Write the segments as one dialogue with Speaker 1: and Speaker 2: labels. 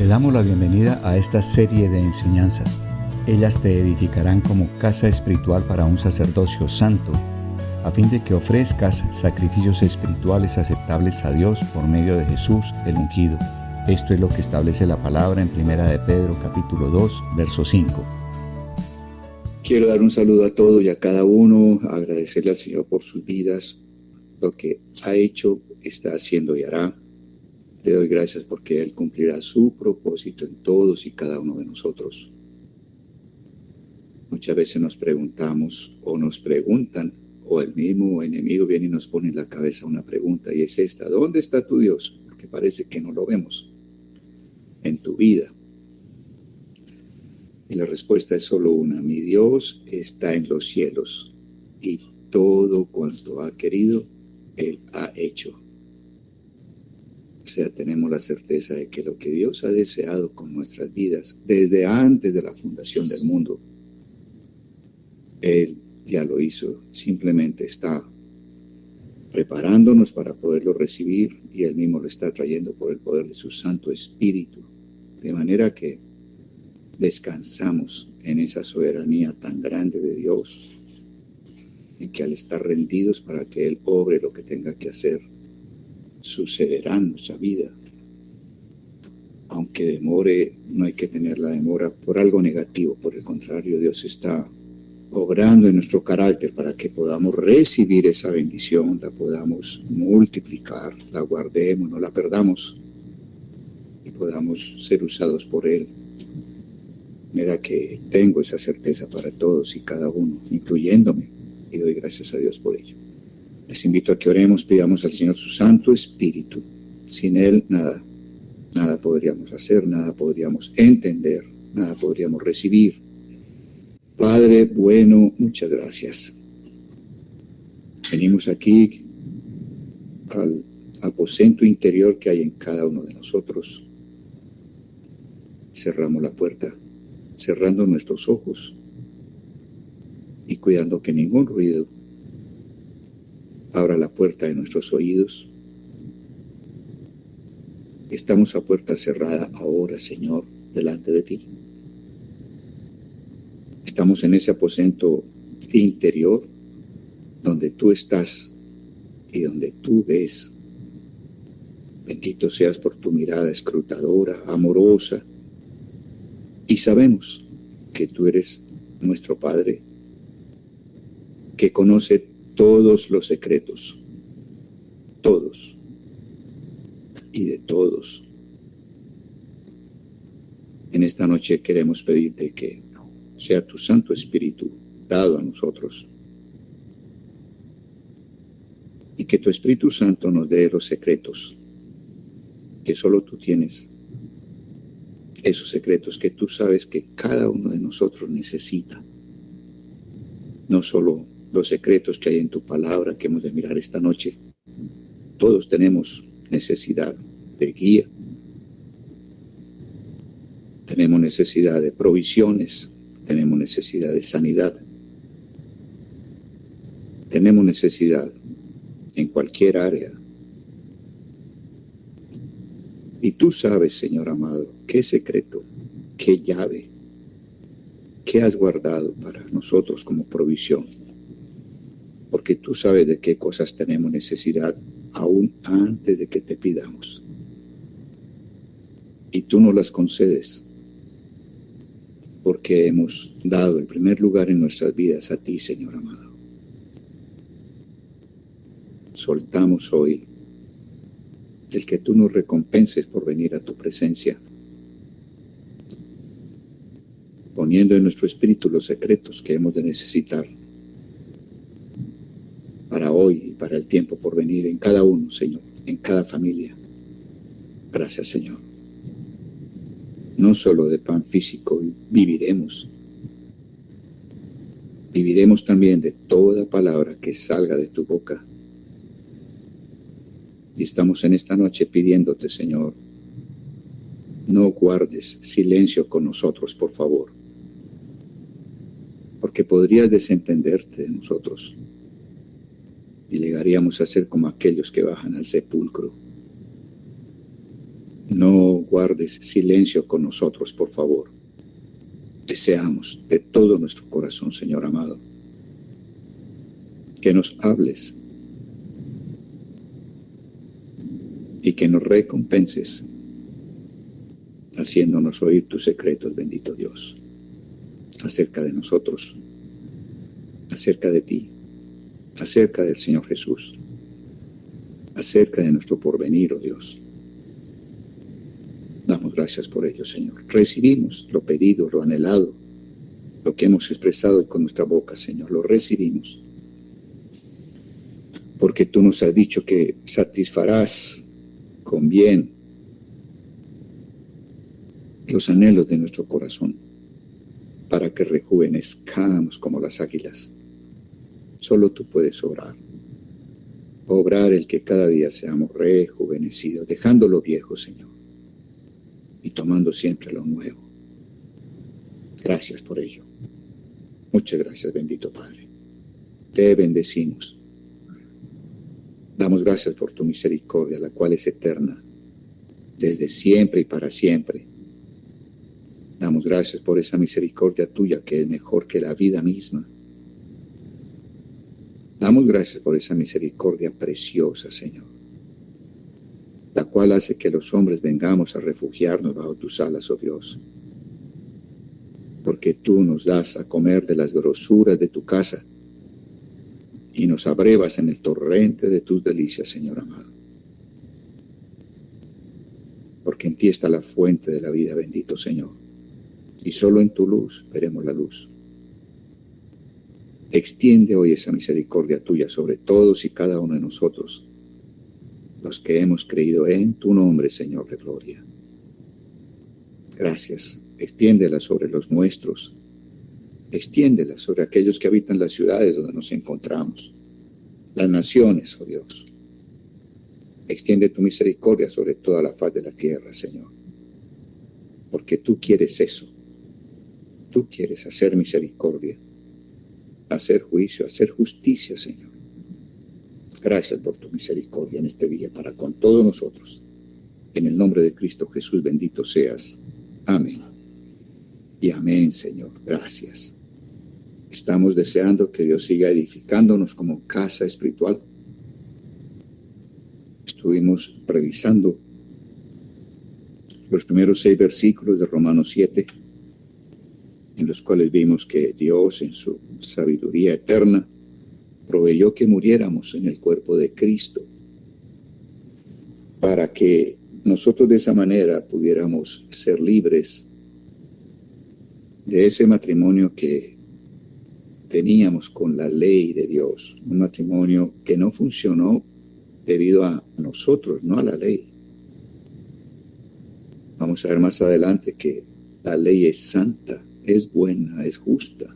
Speaker 1: Le damos la bienvenida a esta serie de enseñanzas. Ellas te edificarán como casa espiritual para un sacerdocio santo, a fin de que ofrezcas sacrificios espirituales aceptables a Dios por medio de Jesús, el ungido. Esto es lo que establece la palabra en 1 de Pedro, capítulo 2, verso 5.
Speaker 2: Quiero dar un saludo a todos y a cada uno, agradecerle al Señor por sus vidas, lo que ha hecho, está haciendo y hará. Le doy gracias porque Él cumplirá su propósito en todos y cada uno de nosotros. Muchas veces nos preguntamos o nos preguntan, o el mismo enemigo viene y nos pone en la cabeza una pregunta, y es esta: ¿dónde está tu Dios? Porque parece que no lo vemos en tu vida. Y la respuesta es solo una: mi Dios está en los cielos y todo cuanto ha querido, Él ha hecho. O sea, tenemos la certeza de que lo que Dios ha deseado con nuestras vidas desde antes de la fundación del mundo, Él ya lo hizo. Simplemente está preparándonos para poderlo recibir, y Él mismo lo está trayendo por el poder de su Santo Espíritu, de manera que descansamos en esa soberanía tan grande de Dios, en que al estar rendidos para que Él obre lo que tenga que hacer, sucederá en nuestra vida. Aunque demore, no hay que tener la demora por algo negativo. Por el contrario, Dios está obrando en nuestro carácter para que podamos recibir esa bendición, la podamos multiplicar, la guardemos, no la perdamos y podamos ser usados por Él. Mira que tengo esa certeza para todos y cada uno, incluyéndome, y doy gracias a Dios por ello. Les invito a que oremos, pidamos al Señor su Santo Espíritu. Sin Él nada podríamos hacer, nada podríamos entender, nada podríamos recibir. Padre bueno, muchas gracias. Venimos aquí al aposento interior que hay en cada uno de nosotros. Cerramos la puerta, cerrando nuestros ojos y cuidando que ningún ruido abra la puerta de nuestros oídos. Estamos a puerta cerrada ahora, Señor, delante de ti. Estamos en ese aposento interior donde tú estás y donde tú ves. Bendito seas por tu mirada escrutadora, amorosa. Y sabemos que tú eres nuestro Padre, que conoce todos los secretos, todos y de todos. En esta noche queremos pedirte que sea tu Santo Espíritu dado a nosotros, y que tu Espíritu Santo nos dé los secretos que solo tú tienes, esos secretos que tú sabes que cada uno de nosotros necesita, no solo los secretos que hay en tu palabra que hemos de mirar esta noche. Todos tenemos necesidad de guía, tenemos necesidad de provisiones, tenemos necesidad de sanidad, tenemos necesidad en cualquier área. Y tú sabes, Señor amado, qué secreto, qué llave, qué has guardado para nosotros como provisión. Porque tú sabes de qué cosas tenemos necesidad aún antes de que te pidamos. Y tú nos las concedes, porque hemos dado el primer lugar en nuestras vidas a ti, Señor amado. Soltamos hoy el que tú nos recompenses por venir a tu presencia, poniendo en nuestro espíritu los secretos que hemos de necesitar para hoy y para el tiempo por venir en cada uno, Señor, en cada familia. Gracias, Señor. No solo de pan físico viviremos también de toda palabra que salga de tu boca. Y estamos en esta noche pidiéndote, Señor, no guardes silencio con nosotros, por favor, porque podrías desentenderte de nosotros y llegaríamos a ser como aquellos que bajan al sepulcro. No guardes silencio con nosotros, por favor. Deseamos de todo nuestro corazón, Señor amado, que nos hables y que nos recompenses haciéndonos oír tus secretos, bendito Dios, acerca de nosotros, acerca de ti, acerca del Señor Jesús, acerca de nuestro porvenir, oh Dios. Damos gracias por ello, Señor. Recibimos lo pedido, lo anhelado, lo que hemos expresado con nuestra boca, Señor. Lo recibimos. Porque tú nos has dicho que satisfarás con bien los anhelos de nuestro corazón para que rejuvenezcamos como las águilas. Solo tú puedes obrar el que cada día seamos rejuvenecidos, dejando lo viejo, Señor, y tomando siempre lo nuevo. Gracias por ello. Muchas gracias, bendito Padre. Te bendecimos. Damos gracias por tu misericordia, la cual es eterna, desde siempre y para siempre. Damos gracias por esa misericordia tuya que es mejor que la vida misma. Damos gracias por esa misericordia preciosa, Señor, la cual hace que los hombres vengamos a refugiarnos bajo tus alas, oh Dios, porque tú nos das a comer de las grosuras de tu casa y nos abrevas en el torrente de tus delicias, Señor amado. Porque en ti está la fuente de la vida, bendito Señor, y solo en tu luz veremos la luz. Extiende hoy esa misericordia tuya sobre todos y cada uno de nosotros, los que hemos creído en tu nombre, Señor de gloria. Gracias. Extiéndela sobre los nuestros. Extiéndela sobre aquellos que habitan las ciudades donde nos encontramos, las naciones, oh Dios. Extiende tu misericordia sobre toda la faz de la tierra, Señor, porque tú quieres eso. Tú quieres hacer misericordia, hacer juicio, hacer justicia, Señor. Gracias por tu misericordia en este día para con todos nosotros. En el nombre de Cristo Jesús, bendito seas. Amén. Y amén, Señor. Gracias. Estamos deseando que Dios siga edificándonos como casa espiritual. Estuvimos revisando los primeros 6 versículos de Romanos 7, en los cuales vimos que Dios, en su sabiduría eterna, proveyó que muriéramos en el cuerpo de Cristo, para que nosotros de esa manera pudiéramos ser libres de ese matrimonio que teníamos con la ley de Dios, un matrimonio que no funcionó debido a nosotros, no a la ley. Vamos a ver más adelante que la ley es santa, es buena, es justa.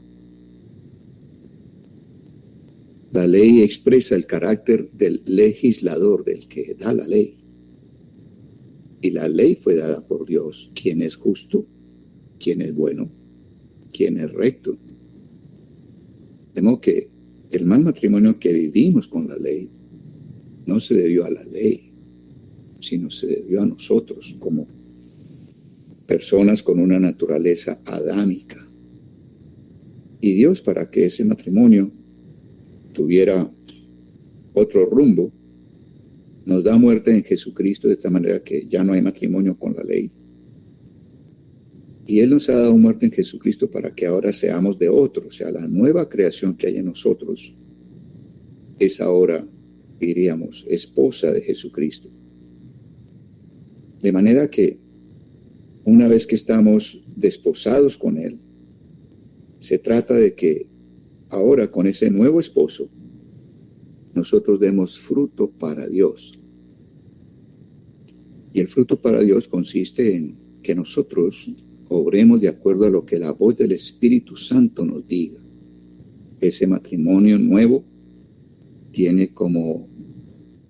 Speaker 2: La ley expresa el carácter del legislador, del que da la ley. Y la ley fue dada por Dios, quien es justo, quien es bueno, quien es recto. De modo que el mal matrimonio que vivimos con la ley no se debió a la ley, sino se debió a nosotros como personas con una naturaleza adámica. Y Dios, para que ese matrimonio tuviera otro rumbo, nos da muerte en Jesucristo, de tal manera que ya no hay matrimonio con la ley. Y Él nos ha dado muerte en Jesucristo para que ahora seamos de otro. O sea, la nueva creación que hay en nosotros es ahora, diríamos, esposa de Jesucristo. De manera que una vez que estamos desposados con Él, se trata de que ahora con ese nuevo esposo nosotros demos fruto para Dios. Y el fruto para Dios consiste en que nosotros obremos de acuerdo a lo que la voz del Espíritu Santo nos diga. Ese matrimonio nuevo tiene como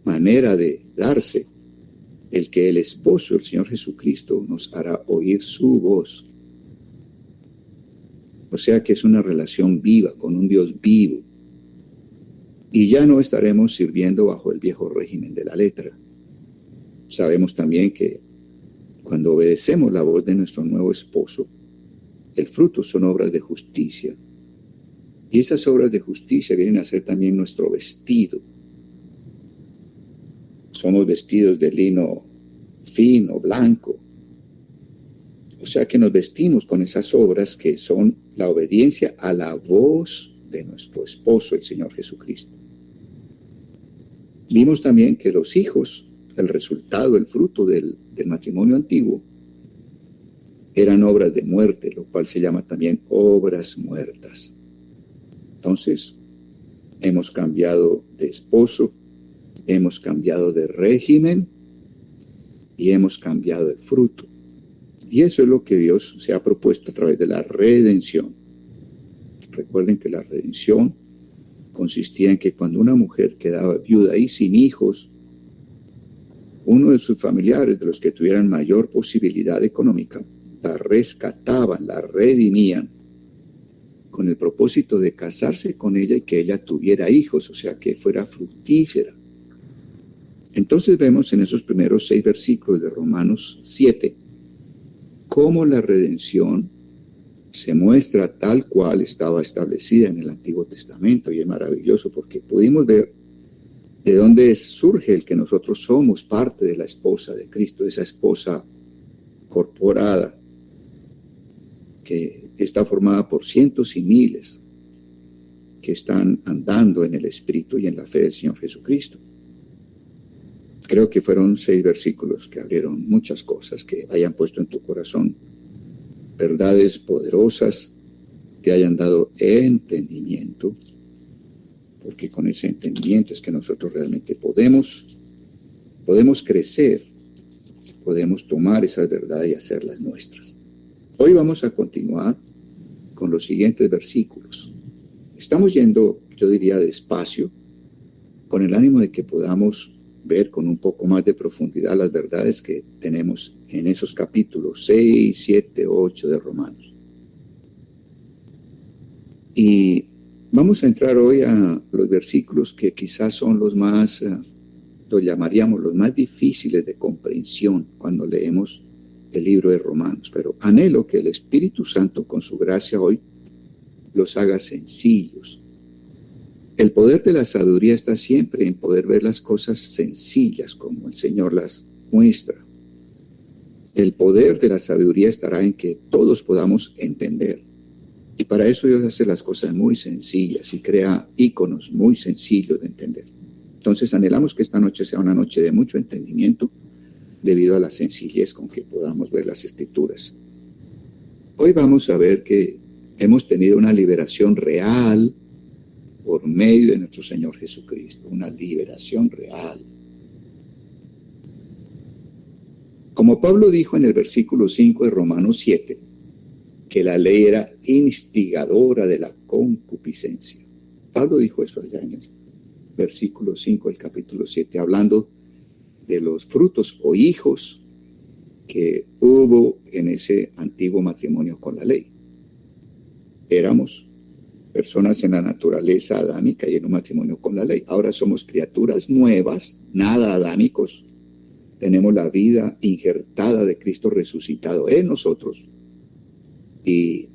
Speaker 2: manera de darse el que el esposo, el Señor Jesucristo, nos hará oír su voz. O sea que es una relación viva con un Dios vivo. Y ya no estaremos sirviendo bajo el viejo régimen de la letra. Sabemos también que Cuando obedecemos la voz de nuestro nuevo esposo, el fruto son obras de justicia. Y esas obras de justicia vienen a ser también nuestro vestido. Somos vestidos de lino fino, blanco. O sea que nos vestimos con esas obras que son la obediencia a la voz de nuestro esposo, el Señor Jesucristo. Vimos también que los hijos, el resultado, el fruto del matrimonio antiguo, eran obras de muerte, lo cual se llama también obras muertas. Entonces, hemos cambiado de esposo, hemos cambiado de régimen y hemos cambiado el fruto. Y eso es lo que Dios se ha propuesto a través de la redención. Recuerden que la redención consistía en que cuando una mujer quedaba viuda y sin hijos, uno de sus familiares, de los que tuvieran mayor posibilidad económica, la rescataban, la redimían, con el propósito de casarse con ella y que ella tuviera hijos, o sea, que fuera fructífera. Entonces vemos en esos primeros 6 versículos de Romanos 7, cómo la redención se muestra tal cual estaba establecida en el Antiguo Testamento, y es maravilloso porque pudimos ver de dónde surge el que nosotros somos parte de la esposa de Cristo, esa esposa corporada que está formada por cientos y miles que están andando en el Espíritu y en la fe del Señor Jesucristo. Creo que fueron 6 versículos que abrieron muchas cosas, que hayan puesto en tu corazón verdades poderosas, que hayan dado entendimiento, porque con ese entendimiento es que nosotros realmente podemos crecer, podemos tomar esas verdades y hacerlas nuestras. Hoy vamos a continuar con los siguientes versículos. Estamos yendo, yo diría, despacio, con el ánimo de que podamos ver con un poco más de profundidad las verdades que tenemos en esos capítulos 6, 7, 8 de Romanos. Y vamos a entrar hoy a los versículos que quizás son los más, los llamaríamos los más difíciles de comprensión cuando leemos el libro de Romanos, pero anhelo que el Espíritu Santo con su gracia hoy los haga sencillos. El poder de la sabiduría está siempre en poder ver las cosas sencillas como el Señor las muestra. El poder de la sabiduría estará en que todos podamos entender. Y para eso Dios hace las cosas muy sencillas y crea íconos muy sencillos de entender. Entonces anhelamos que esta noche sea una noche de mucho entendimiento debido a la sencillez con que podamos ver las Escrituras. Hoy vamos a ver que hemos tenido una liberación real por medio de nuestro Señor Jesucristo, una liberación real. Como Pablo dijo en el versículo 5 de Romanos 7, que la ley era instigadora de la concupiscencia. Pablo dijo eso allá en el versículo 5 del capítulo 7, hablando de los frutos o hijos que hubo en ese antiguo matrimonio con la ley. Éramos personas en la naturaleza adámica y en un matrimonio con la ley. Ahora somos criaturas nuevas, nada adámicos. Tenemos la vida injertada de Cristo resucitado en nosotros. Y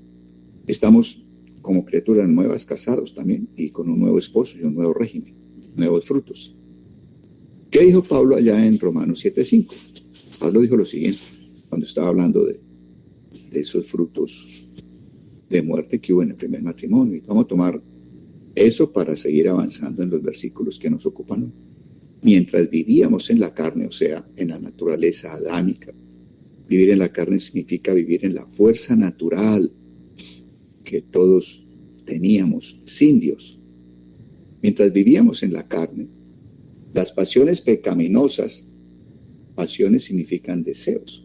Speaker 2: estamos como criaturas nuevas, casados también, y con un nuevo esposo y un nuevo régimen, nuevos frutos. ¿Qué dijo Pablo allá en Romanos 7:5? Pablo dijo lo siguiente, cuando estaba hablando de esos frutos de muerte que hubo en el primer matrimonio. Y vamos a tomar eso para seguir avanzando en los versículos que nos ocupan hoy. Mientras vivíamos en la carne, o sea, en la naturaleza adámica, vivir en la carne significa vivir en la fuerza natural que todos teníamos sin Dios. Mientras vivíamos en la carne, las pasiones pecaminosas, pasiones significan deseos.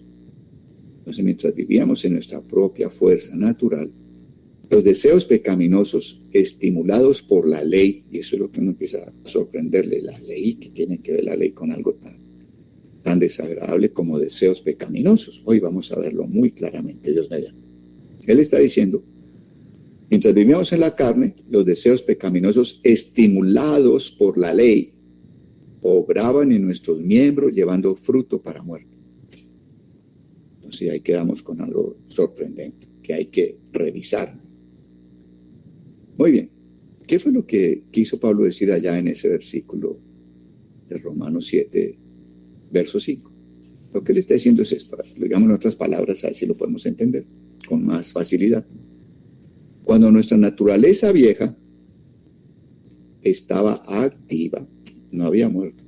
Speaker 2: Entonces, mientras vivíamos en nuestra propia fuerza natural, los deseos pecaminosos estimulados por la ley, y eso es lo que uno empieza a sorprenderle, la ley, que tiene que ver la ley con algo tan desagradable como deseos pecaminosos. Hoy vamos a verlo muy claramente, Dios mediante. Él está diciendo, mientras vivíamos en la carne, los deseos pecaminosos estimulados por la ley obraban en nuestros miembros llevando fruto para muerte. Entonces ahí quedamos con algo sorprendente que hay que revisar. Muy bien. ¿Qué fue lo que quiso Pablo decir allá en ese versículo de Romanos 7, verso 5? Lo que él está diciendo es esto. Digamos en otras palabras, a ver si lo podemos entender con más facilidad. Cuando nuestra naturaleza vieja estaba activa, no había muerto.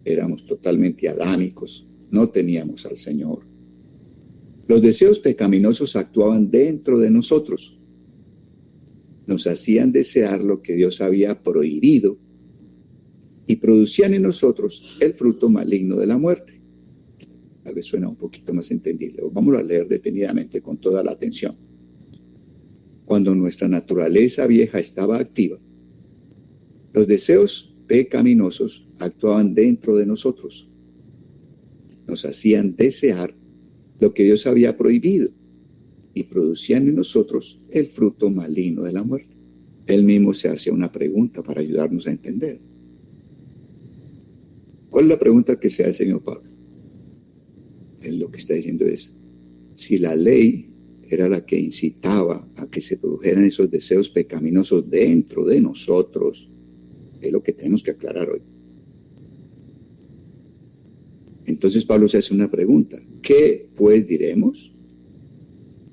Speaker 2: Éramos totalmente adámicos, no teníamos al Señor. Los deseos pecaminosos actuaban dentro de nosotros. Nos hacían desear lo que Dios había prohibido y producían en nosotros el fruto maligno de la muerte. Tal vez suena un poquito más entendible. Vamos a leer detenidamente con toda la atención. Cuando nuestra naturaleza vieja estaba activa, los deseos pecaminosos actuaban dentro de nosotros. Nos hacían desear lo que Dios había prohibido y producían en nosotros el fruto maligno de la muerte. Él mismo se hace una pregunta para ayudarnos a entender. ¿Cuál es la pregunta que se hace el señor Pablo? Él lo que está diciendo es, si la ley era la que incitaba a que se produjeran esos deseos pecaminosos dentro de nosotros, es lo que tenemos que aclarar hoy. Entonces Pablo se hace una pregunta. ¿Qué pues diremos?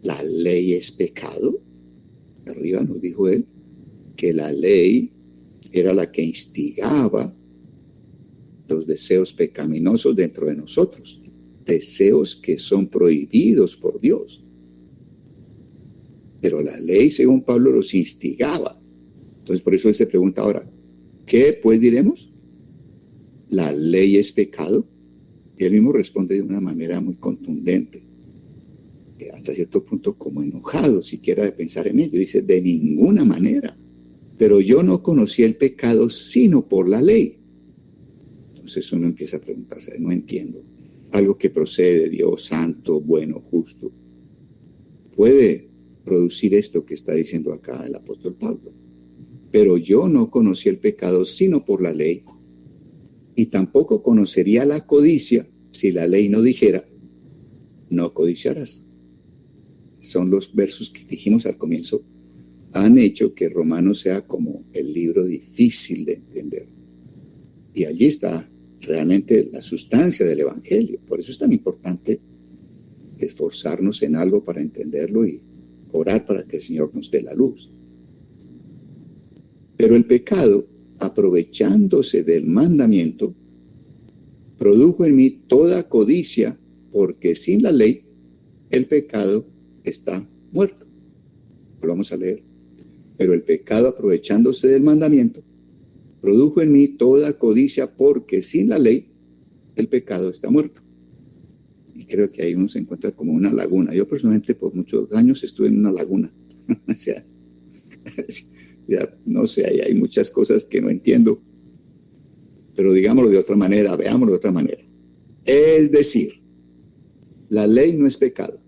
Speaker 2: ¿La ley es pecado? Arriba nos dijo él que la ley era la que instigaba los deseos pecaminosos dentro de nosotros. Deseos que son prohibidos por Dios. Pero la ley, según Pablo, los instigaba. Entonces por eso él se pregunta ahora, ¿qué pues diremos? ¿La ley es pecado? Y él mismo responde de una manera muy contundente, hasta cierto punto como enojado siquiera de pensar en ello. Dice, de ninguna manera, pero yo no conocí el pecado sino por la ley. Entonces uno empieza a preguntarse, no entiendo, algo que procede de Dios, santo, bueno, justo, puede producir esto que está diciendo acá el apóstol Pablo. Pero yo no conocí el pecado sino por la ley, y tampoco conocería la codicia si la ley no dijera, no codiciarás. Son los versos que dijimos al comienzo, han hecho que Romanos sea como el libro difícil de entender. Y allí está realmente la sustancia del Evangelio. Por eso es tan importante esforzarnos en algo para entenderlo y orar para que el Señor nos dé la luz. Pero el pecado, aprovechándose del mandamiento, produjo en mí toda codicia, porque sin la ley el pecado está muerto. Lo vamos a leer. Pero el pecado, aprovechándose del mandamiento, produjo en mí toda codicia, porque sin la ley el pecado está muerto. Y creo que ahí uno se encuentra como una laguna. Yo personalmente por muchos años estuve en una laguna. O sea, ya, no sé, hay muchas cosas que no entiendo. Pero digámoslo de otra manera, veámoslo de otra manera. Es decir, la ley no es pecado.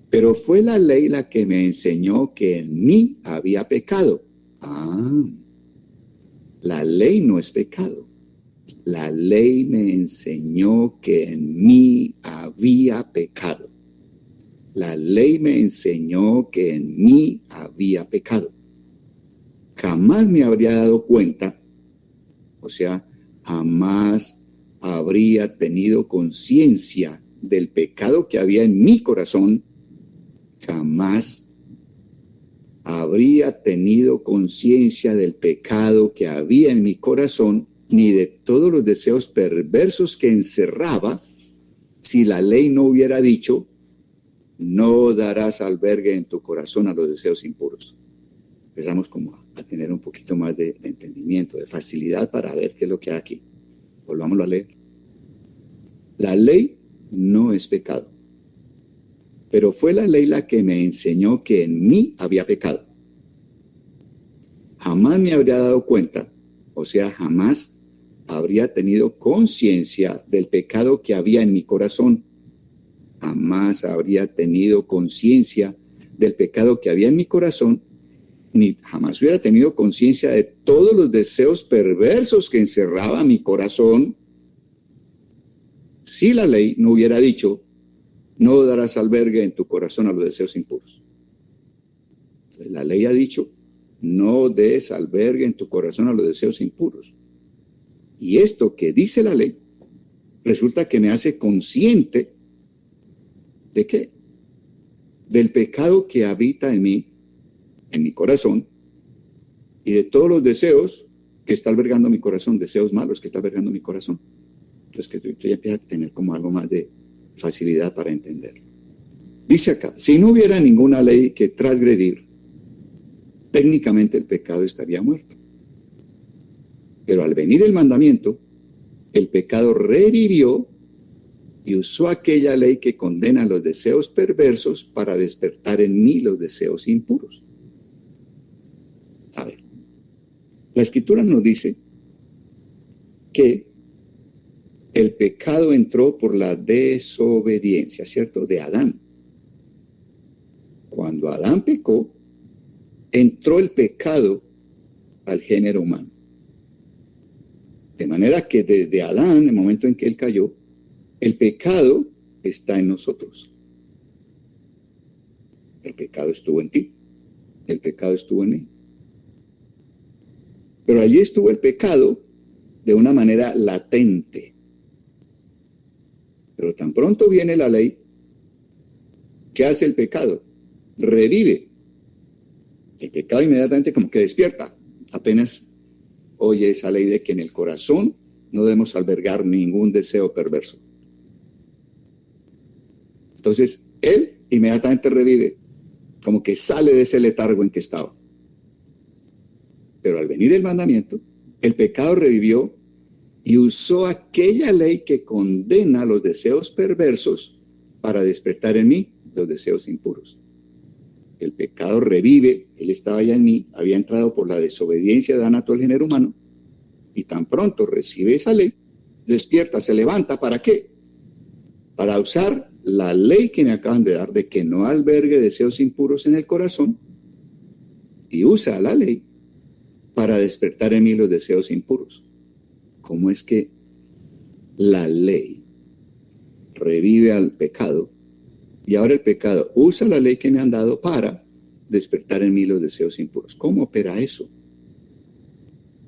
Speaker 2: Pero fue la ley la que me enseñó que en mí había pecado. La ley no es pecado. La ley me enseñó que en mí había pecado. La ley me enseñó que en mí había pecado. Jamás me habría dado cuenta, o sea, jamás habría tenido conciencia del pecado que había en mi corazón. Jamás habría tenido conciencia del pecado que había en mi corazón, ni de todos los deseos perversos que encerraba, si la ley no hubiera dicho, no darás albergue en tu corazón a los deseos impuros. Empezamos como a tener un poquito más de entendimiento, de facilidad para ver qué es lo que hay aquí. Volvámoslo a leer. La ley no es pecado, pero fue la ley la que me enseñó que en mí había pecado. Jamás me habría dado cuenta, o sea, jamás habría tenido conciencia del pecado que había en mi corazón. Jamás habría tenido conciencia del pecado que había en mi corazón, ni jamás hubiera tenido conciencia de todos los deseos perversos que encerraba mi corazón, si la ley no hubiera dicho, no darás albergue en tu corazón a los deseos impuros. Entonces, la ley ha dicho, no des albergue en tu corazón a los deseos impuros. Y esto que dice la ley, resulta que me hace consciente ¿de qué? Del pecado que habita en mí, en mi corazón, y de todos los deseos que está albergando mi corazón, deseos malos que está albergando mi corazón. Entonces que tú ya empiezas a tener como algo más de facilidad para entenderlo. Dice acá, si no hubiera ninguna ley que transgredir, técnicamente el pecado estaría muerto. Pero al venir el mandamiento, el pecado revivió y usó aquella ley que condena los deseos perversos para despertar en mí los deseos impuros. A ver, la Escritura nos dice que el pecado entró por la desobediencia, ¿cierto? De Adán. Cuando Adán pecó, entró el pecado al género humano. De manera que desde Adán, en el momento en que él cayó, el pecado está en nosotros. El pecado estuvo en ti, el pecado estuvo en mí. Pero allí estuvo el pecado de una manera latente. Pero tan pronto viene la ley, ¿qué hace el pecado? Revive. El pecado inmediatamente como que despierta. Apenas oye esa ley de que en el corazón no debemos albergar ningún deseo perverso. Entonces, él inmediatamente revive, como que sale de ese letargo en que estaba. Pero al venir el mandamiento, el pecado revivió y usó aquella ley que condena los deseos perversos para despertar en mí los deseos impuros. El pecado revive, él estaba ya en mí, había entrado por la desobediencia de Adán a todo el género humano, y tan pronto recibe esa ley, despierta, se levanta, ¿para qué? Para usar la ley que me acaban de dar de que no albergue deseos impuros en el corazón, y usa la ley para despertar en mí los deseos impuros. ¿Cómo es que la ley revive al pecado y ahora el pecado usa la ley que me han dado para despertar en mí los deseos impuros? ¿Cómo opera eso?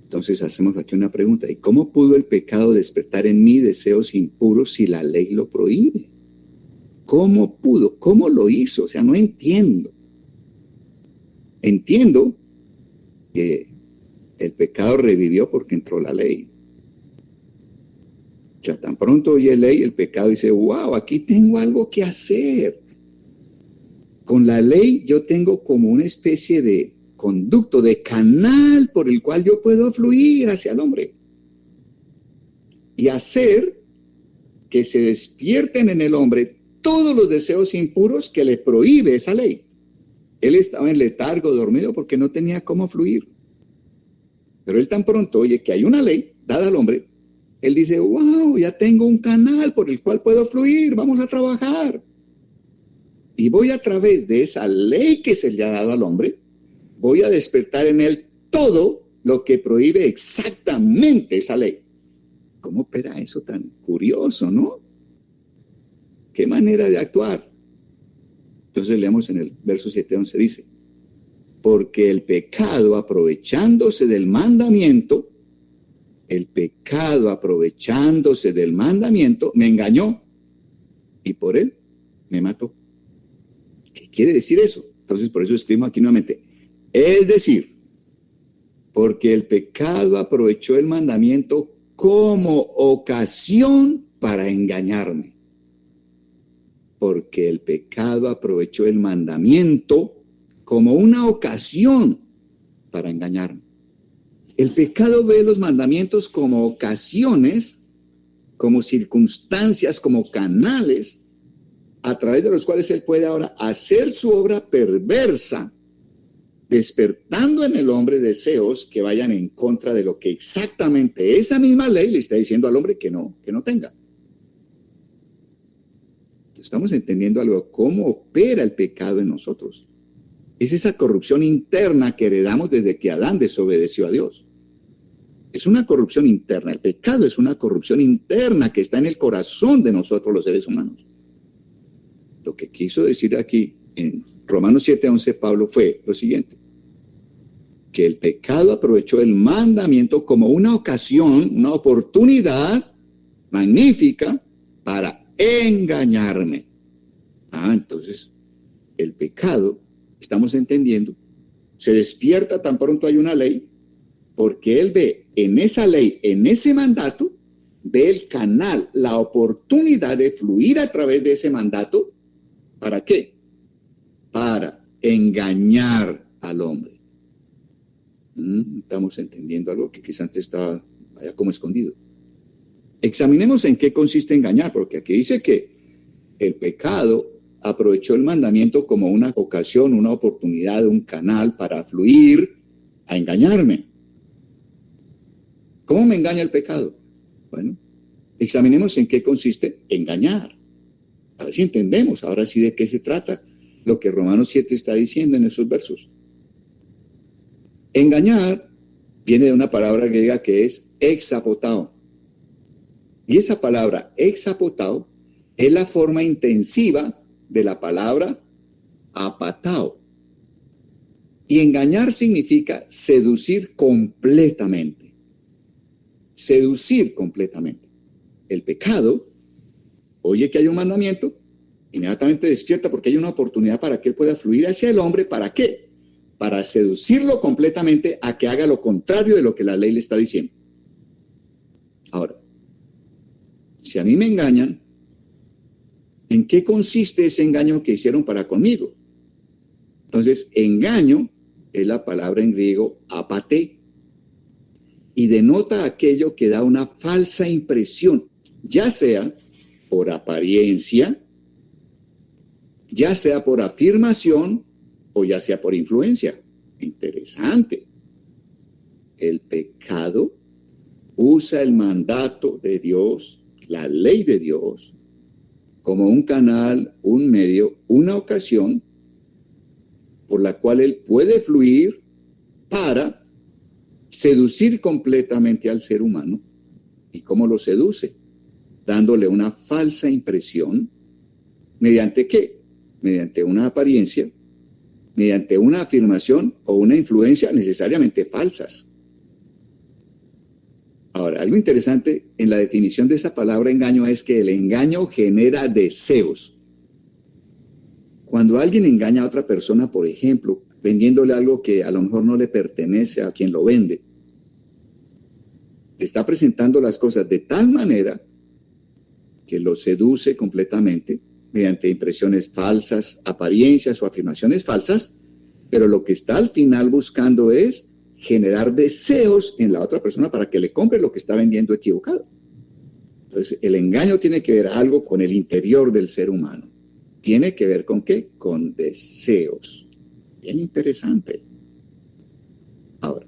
Speaker 2: Entonces hacemos aquí una pregunta. ¿Y cómo pudo el pecado despertar en mí deseos impuros si la ley lo prohíbe? ¿Cómo pudo? ¿Cómo lo hizo? O sea, no entiendo. Entiendo que el pecado revivió porque entró la ley. Ya tan pronto oye ley, el pecado dice, wow, aquí tengo algo que hacer. Con la ley yo tengo como una especie de conducto, de canal por el cual yo puedo fluir hacia el hombre y hacer que se despierten en el hombre todos los deseos impuros que le prohíbe esa ley. Él estaba en letargo, dormido, porque no tenía cómo fluir. Pero él tan pronto oye que hay una ley dada al hombre, él dice, wow, ya tengo un canal por el cual puedo fluir, vamos a trabajar. Y voy a través de esa ley que se le ha dado al hombre, voy a despertar en él todo lo que prohíbe exactamente esa ley. ¿Cómo opera eso tan curioso, no? ¿Qué manera de actuar? Entonces leemos en el verso 7:11, dice, porque el pecado aprovechándose del mandamiento, me engañó y por él me mató. ¿Qué quiere decir eso? Entonces por eso escribimos aquí nuevamente. Es decir, porque el pecado aprovechó el mandamiento como ocasión para engañarme. Porque el pecado aprovechó el mandamiento como una ocasión para engañarme. El pecado ve los mandamientos como ocasiones, como circunstancias, como canales, a través de los cuales él puede ahora hacer su obra perversa, despertando en el hombre deseos que vayan en contra de lo que exactamente esa misma ley le está diciendo al hombre que no tenga. Estamos entendiendo algo, cómo opera el pecado en nosotros. Es esa corrupción interna que heredamos desde que Adán desobedeció a Dios. Es una corrupción interna. El pecado es una corrupción interna que está en el corazón de nosotros los seres humanos. Lo que quiso decir aquí en Romanos 7:11 Pablo fue lo siguiente: que el pecado aprovechó el mandamiento como una ocasión, una oportunidad magnífica para engañarme. Entonces el pecado, estamos entendiendo, se despierta tan pronto hay una ley, porque él ve en esa ley, en ese mandato, ve el canal, la oportunidad de fluir a través de ese mandato. ¿Para qué? Para engañar al hombre. Estamos entendiendo algo que quizás antes estaba allá como escondido. Examinemos en qué consiste engañar, porque aquí dice que el pecado aprovechó el mandamiento como una ocasión, una oportunidad, un canal para fluir a engañarme. ¿Cómo me engaña el pecado? Bueno, examinemos en qué consiste engañar. A ver si entendemos ahora sí de qué se trata lo que Romanos 7 está diciendo en esos versos. Engañar viene de una palabra griega que es exapotao. Y esa palabra exapotao es la forma intensiva de la palabra apatao. Y engañar significa seducir completamente. Seducir completamente. El pecado oye que hay un mandamiento, inmediatamente despierta porque hay una oportunidad para que él pueda fluir hacia el hombre. ¿Para qué? Para seducirlo completamente a que haga lo contrario de lo que la ley le está diciendo. Ahora, si a mí me engañan, ¿en qué consiste ese engaño que hicieron para conmigo? Entonces, engaño es la palabra en griego apate, y denota aquello que da una falsa impresión, ya sea por apariencia, ya sea por afirmación o ya sea por influencia. Interesante. El pecado usa el mandato de Dios, la ley de Dios, como un canal, un medio, una ocasión por la cual él puede fluir para seducir completamente al ser humano. ¿Y cómo lo seduce? Dándole una falsa impresión. ¿Mediante qué? Mediante una apariencia, mediante una afirmación o una influencia necesariamente falsas. Ahora, algo interesante en la definición de esa palabra engaño es que el engaño genera deseos. Cuando alguien engaña a otra persona, por ejemplo, vendiéndole algo que a lo mejor no le pertenece a quien lo vende, le está presentando las cosas de tal manera que lo seduce completamente mediante impresiones falsas, apariencias o afirmaciones falsas, pero lo que está al final buscando es generar deseos en la otra persona para que le compre lo que está vendiendo equivocado. Entonces, el engaño tiene que ver algo con el interior del ser humano. ¿Tiene que ver con qué? Con deseos. Bien interesante. Ahora,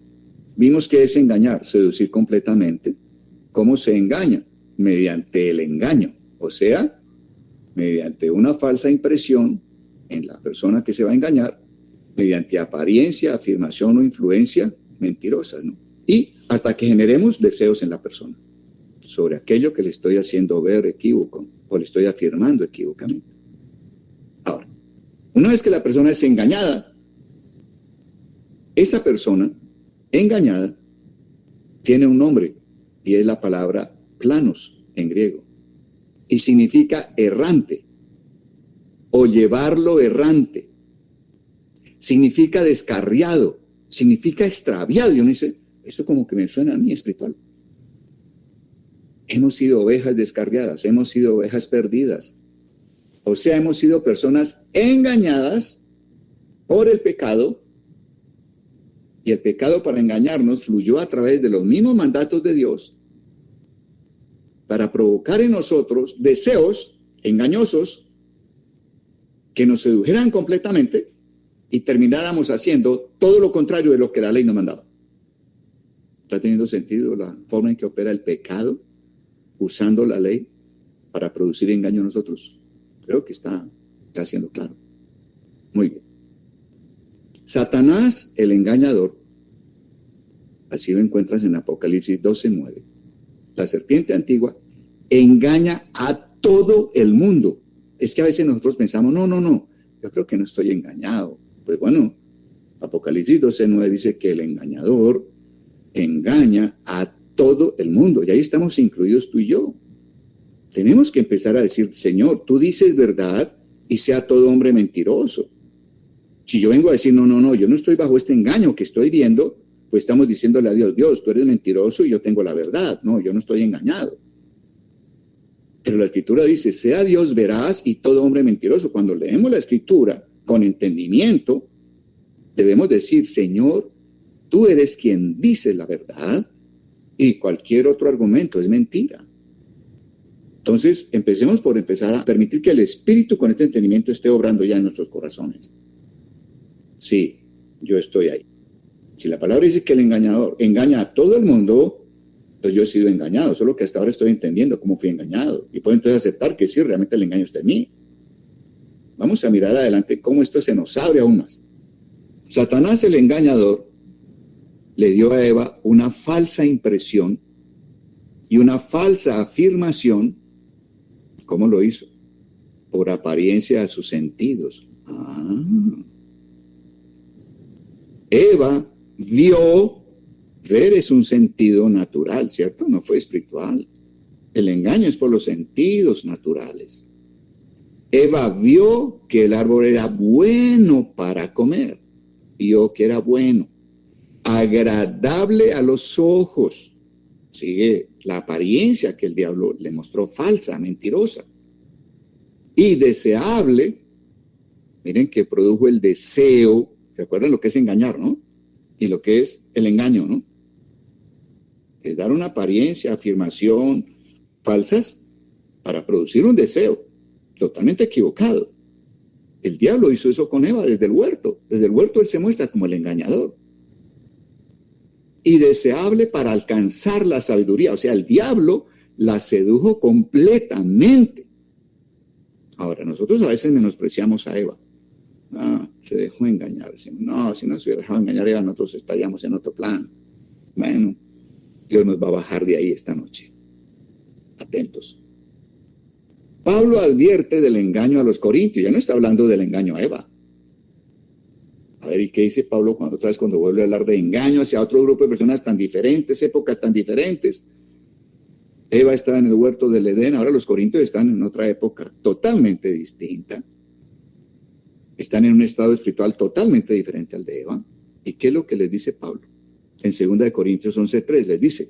Speaker 2: vimos que es engañar, seducir completamente. ¿Cómo se engaña? Mediante el engaño, o sea, mediante una falsa impresión en la persona que se va a engañar, mediante apariencia, afirmación o influencia mentirosas, ¿no? Y hasta que generemos deseos en la persona sobre aquello que le estoy haciendo ver equívoco o le estoy afirmando equívocamente. Ahora, una vez que la persona es engañada, esa persona engañada tiene un nombre y es la palabra planos en griego y significa errante o llevarlo errante. Significa descarriado, significa extraviado. Y uno dice, esto como que me suena a mí espiritual. Hemos sido ovejas descarriadas, hemos sido ovejas perdidas. O sea, hemos sido personas engañadas por el pecado. Y el pecado, para engañarnos, fluyó a través de los mismos mandatos de Dios para provocar en nosotros deseos engañosos que nos sedujeran completamente y termináramos haciendo todo lo contrario de lo que la ley nos mandaba. ¿Está teniendo sentido la forma en que opera el pecado usando la ley para producir engaño a nosotros? Creo que está siendo claro. Muy bien. Satanás, el engañador, así lo encuentras en Apocalipsis 12:9. La serpiente antigua engaña a todo el mundo. Es que a veces nosotros pensamos, no, yo creo que no estoy engañado. Pues bueno, Apocalipsis 12:9 dice que el engañador engaña a todo el mundo, y ahí estamos incluidos tú y yo. Tenemos que empezar a decir, Señor, tú dices verdad y sea todo hombre mentiroso. Si yo vengo a decir, no, yo no estoy bajo este engaño que estoy viendo, pues estamos diciéndole a Dios, Dios, tú eres mentiroso y yo tengo la verdad. No, yo no estoy engañado. Pero la Escritura dice, sea Dios veraz y todo hombre mentiroso. Cuando leemos la Escritura con entendimiento, debemos decir, Señor, tú eres quien dice la verdad y cualquier otro argumento es mentira. Entonces, empecemos por empezar a permitir que el Espíritu con este entendimiento esté obrando ya en nuestros corazones. Sí, yo estoy ahí. Si la palabra dice que el engañador engaña a todo el mundo, pues yo he sido engañado, solo que hasta ahora estoy entendiendo cómo fui engañado. Y puedo entonces aceptar que sí, realmente el engaño está en mí. Vamos a mirar adelante cómo esto se nos abre aún más. Satanás, el engañador, le dio a Eva una falsa impresión y una falsa afirmación. ¿Cómo lo hizo? Por apariencia a sus sentidos. Eva vio, ver es un sentido natural, ¿cierto? No fue espiritual. El engaño es por los sentidos naturales. Eva vio que el árbol era bueno para comer. Vio que era bueno, agradable a los ojos. Sigue la apariencia que el diablo le mostró falsa, mentirosa. Y deseable, miren que produjo el deseo. ¿Se acuerdan lo que es engañar, no? Y lo que es el engaño, ¿no? Es dar una apariencia, afirmación falsas para producir un deseo totalmente equivocado. El diablo hizo eso con Eva desde el huerto. Desde el huerto él se muestra como el engañador. Y deseable para alcanzar la sabiduría. O sea, el diablo la sedujo completamente. Ahora, nosotros a veces menospreciamos a Eva. Se dejó engañar. No, si no se hubiera dejado engañar Eva, nosotros estaríamos en otro plan. Bueno, Dios nos va a bajar de ahí esta noche. Atentos. Pablo advierte del engaño a los corintios. Ya no está hablando del engaño a Eva. A ver, ¿y qué dice Pablo cuando vuelve a hablar de engaño hacia otro grupo de personas tan diferentes, épocas tan diferentes? Eva estaba en el huerto del Edén, ahora los corintios están en otra época totalmente distinta. Están en un estado espiritual totalmente diferente al de Eva. ¿Y qué es lo que les dice Pablo? En 2 Corintios 11:3 les dice,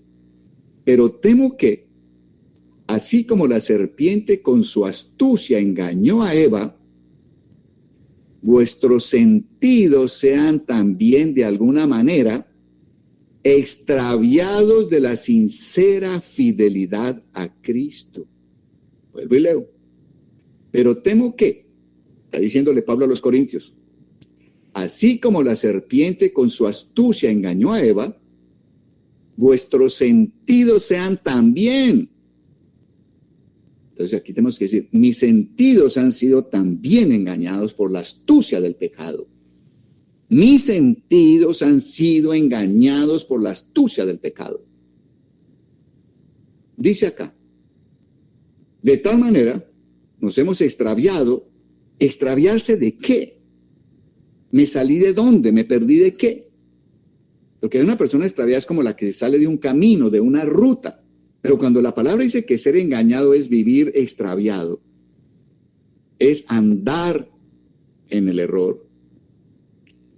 Speaker 2: pero temo que, así como la serpiente con su astucia engañó a Eva, vuestros sentidos sean también de alguna manera extraviados de la sincera fidelidad a Cristo. Vuelvo y leo. Pero temo que, está diciéndole Pablo a los corintios, así como la serpiente con su astucia engañó a Eva, vuestros sentidos sean también. Entonces aquí tenemos que decir, mis sentidos han sido también engañados por la astucia del pecado. Mis sentidos han sido engañados por la astucia del pecado. Dice acá, de tal manera nos hemos extraviado. ¿Extraviarse de qué? ¿Me salí de dónde? ¿Me perdí de qué? Porque una persona extraviada es como la que sale de un camino, de una ruta. Pero cuando la palabra dice que ser engañado es vivir extraviado, es andar en el error.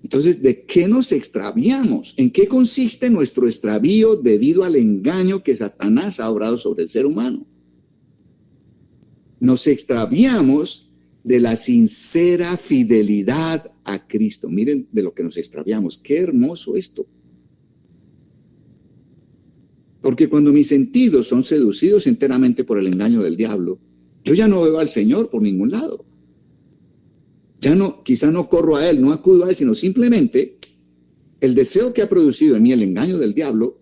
Speaker 2: Entonces, ¿de qué nos extraviamos? ¿En qué consiste nuestro extravío debido al engaño que Satanás ha obrado sobre el ser humano? Nos extraviamos de la sincera fidelidad a Cristo. Miren de lo que nos extraviamos. Qué hermoso esto. Porque cuando mis sentidos son seducidos enteramente por el engaño del diablo, yo ya no veo al Señor por ningún lado. Ya no, quizá no corro a Él, no acudo a Él, sino simplemente el deseo que ha producido en mí el engaño del diablo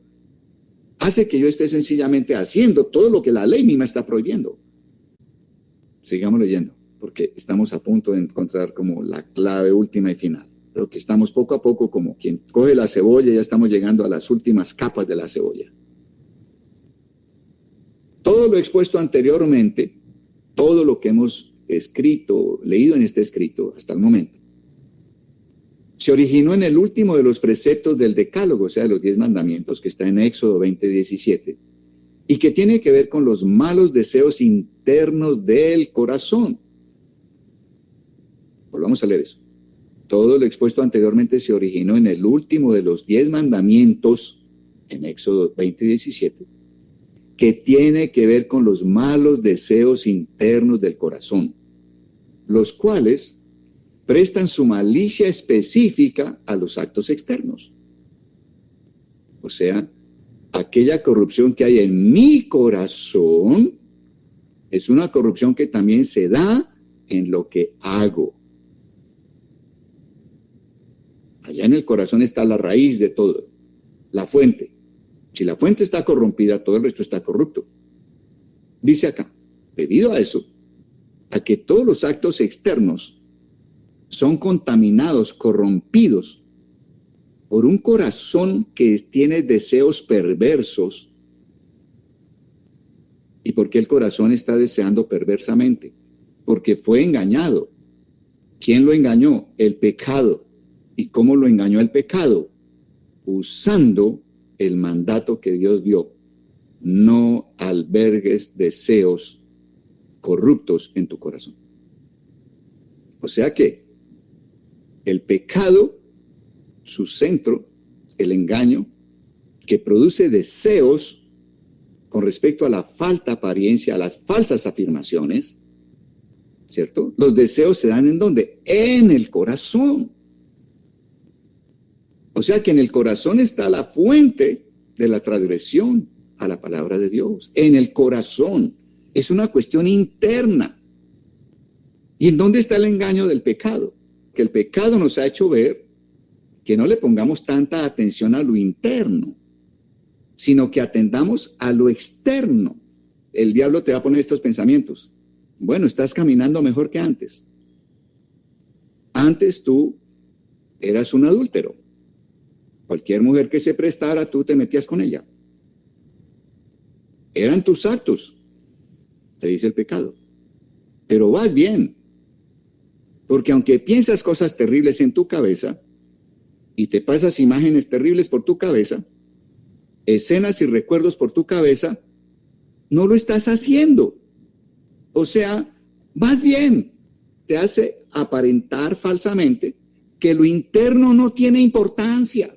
Speaker 2: hace que yo esté sencillamente haciendo todo lo que la ley misma está prohibiendo. Sigamos leyendo, porque estamos a punto de encontrar como la clave última y final. Pero que estamos poco a poco como quien coge la cebolla, ya estamos llegando a las últimas capas de la cebolla. Todo lo expuesto anteriormente, todo lo que hemos leído en este escrito hasta el momento, se originó en el último de los preceptos del Decálogo, o sea, de los 10 mandamientos, que está en Éxodo 20:17, y que tiene que ver con los malos deseos internos del corazón. Volvamos a leer eso. Todo lo expuesto anteriormente se originó en el último de los 10 mandamientos, en Éxodo 20:17, que tiene que ver con los malos deseos internos del corazón, los cuales prestan su malicia específica a los actos externos. O sea, aquella corrupción que hay en mi corazón es una corrupción que también se da en lo que hago. Allá en el corazón está la raíz de todo, la fuente. Si la fuente está corrompida, todo el resto está corrupto. Dice acá, debido a eso, a que todos los actos externos son contaminados, corrompidos por un corazón que tiene deseos perversos. ¿Y por qué el corazón está deseando perversamente? Porque fue engañado. ¿Quién lo engañó? El pecado. ¿Y cómo lo engañó el pecado? Usando el mandato que Dios dio. No albergues deseos corruptos en tu corazón. O sea que el pecado, su centro, el engaño, que produce deseos con respecto a la falta apariencia, a las falsas afirmaciones, ¿cierto? Los deseos se dan ¿en dónde? En el corazón. O sea que en el corazón está la fuente de la transgresión a la palabra de Dios. En el corazón. Es una cuestión interna. ¿Y en dónde está el engaño del pecado? Que el pecado nos ha hecho ver que no le pongamos tanta atención a lo interno, sino que atendamos a lo externo. El diablo te va a poner estos pensamientos. Bueno, estás caminando mejor que antes. Antes tú eras un adúltero. Cualquier mujer que se prestara, tú te metías con ella. Eran tus actos, te dice el pecado. Pero vas bien. Porque aunque piensas cosas terribles en tu cabeza y te pasas imágenes terribles por tu cabeza, escenas y recuerdos por tu cabeza, no lo estás haciendo. O sea, vas bien. Te hace aparentar falsamente que lo interno no tiene importancia.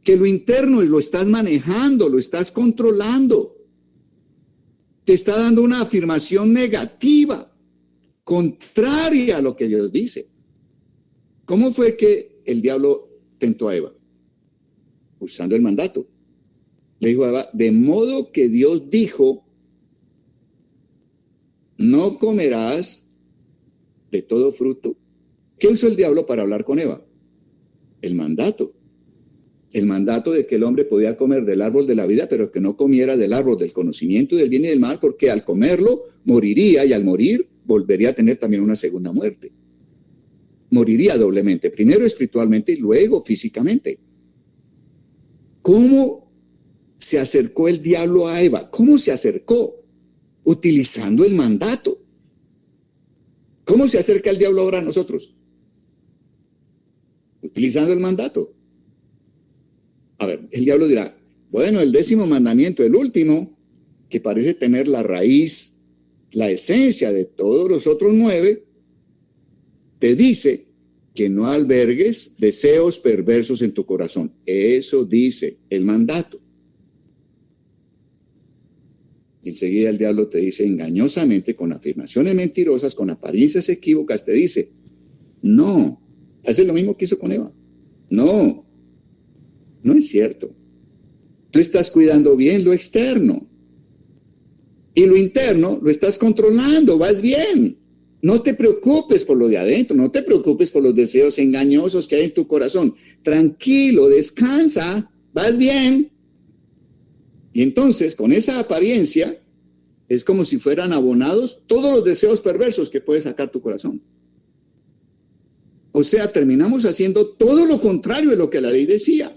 Speaker 2: Que lo interno lo estás manejando, lo estás controlando. Te está dando una afirmación negativa, contraria a lo que Dios dice. ¿Cómo fue que el diablo tentó a Eva? Usando el mandato. Le dijo a Eva, de modo que Dios dijo, no comerás de todo fruto. ¿Qué usó el diablo para hablar con Eva? El mandato. El mandato de que el hombre podía comer del árbol de la vida, pero que no comiera del árbol del conocimiento del bien y del mal, porque al comerlo moriría y al morir volvería a tener también una segunda muerte. Moriría doblemente, primero espiritualmente y luego físicamente. ¿Cómo se acercó el diablo a Eva? ¿Cómo se acercó? Utilizando el mandato. ¿Cómo se acerca el diablo ahora a nosotros? Utilizando el mandato. A ver, el diablo dirá, bueno, el 10º mandamiento, el último, que parece tener la raíz, la esencia de todos los otros 9, te dice que no albergues deseos perversos en tu corazón. Eso dice el mandato. Y enseguida el diablo te dice engañosamente, con afirmaciones mentirosas, con apariencias equívocas, te dice, no, hace lo mismo que hizo con Eva. No es cierto. Tú estás cuidando bien lo externo. Y lo interno lo estás controlando, vas bien. No te preocupes por lo de adentro, no te preocupes por los deseos engañosos que hay en tu corazón. Tranquilo, descansa, vas bien. Y entonces, con esa apariencia, es como si fueran abonados todos los deseos perversos que puede sacar tu corazón. O sea, terminamos haciendo todo lo contrario de lo que la ley decía.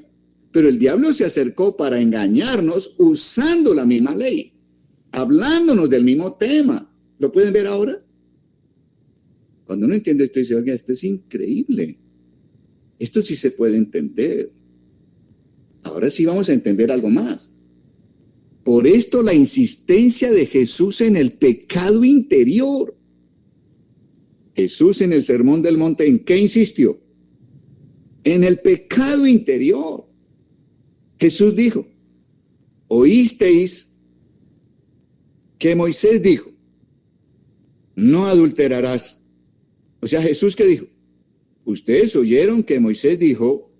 Speaker 2: Pero el diablo se acercó para engañarnos usando la misma ley, hablándonos del mismo tema. ¿Lo pueden ver ahora? Cuando uno entiende esto, dice, oiga, esto es increíble. Esto sí se puede entender. Ahora sí vamos a entender algo más. Por esto la insistencia de Jesús en el pecado interior. Jesús en el Sermón del Monte, ¿en qué insistió? En el pecado interior. Jesús dijo, oísteis que Moisés dijo, no adulterarás. O sea, Jesús, ¿qué dijo? Ustedes oyeron que Moisés dijo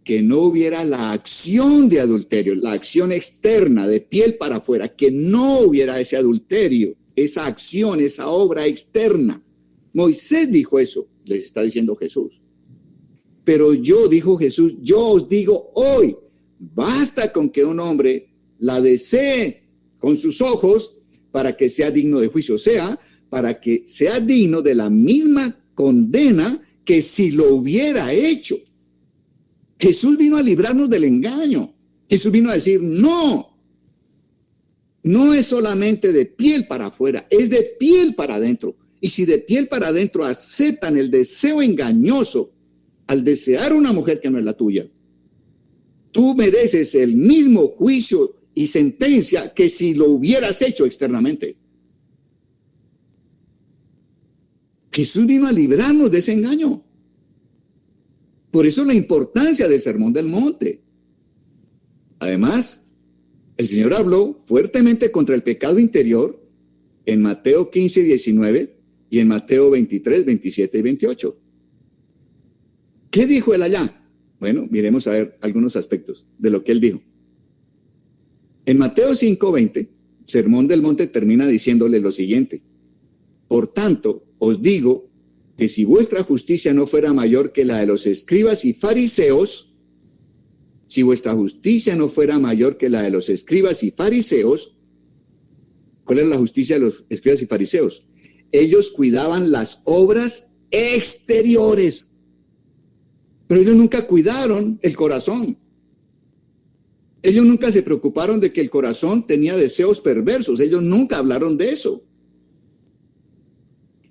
Speaker 2: que no hubiera la acción de adulterio, la acción externa, de piel para afuera, que no hubiera ese adulterio, esa acción, esa obra externa. Moisés dijo eso, les está diciendo Jesús. Pero yo, dijo Jesús, yo os digo hoy, basta con que un hombre la desee con sus ojos para que sea digno de juicio, o sea, para que sea digno de la misma condena que si lo hubiera hecho. Jesús vino a librarnos del engaño. Jesús vino a decir, no es solamente de piel para afuera, es de piel para adentro. Y si de piel para adentro aceptan el deseo engañoso al desear una mujer que no es la tuya, tú mereces el mismo juicio y sentencia que si lo hubieras hecho externamente. Jesús vino a librarnos de ese engaño. Por eso la importancia del Sermón del Monte. Además, el Señor habló fuertemente contra el pecado interior en Mateo 15, 19 y en Mateo 23, 27 y 28. ¿Qué dijo él allá? Bueno, miremos a ver algunos aspectos de lo que él dijo. En Mateo 5, 20, Sermón del Monte termina diciéndole lo siguiente. Por tanto, os digo que si vuestra justicia no fuera mayor que la de los escribas y fariseos, si vuestra justicia no fuera mayor que la de los escribas y fariseos, ¿cuál era la justicia de los escribas y fariseos? Ellos cuidaban las obras exteriores, pero ellos nunca cuidaron el corazón. Ellos nunca se preocuparon de que el corazón tenía deseos perversos. Ellos nunca hablaron de eso.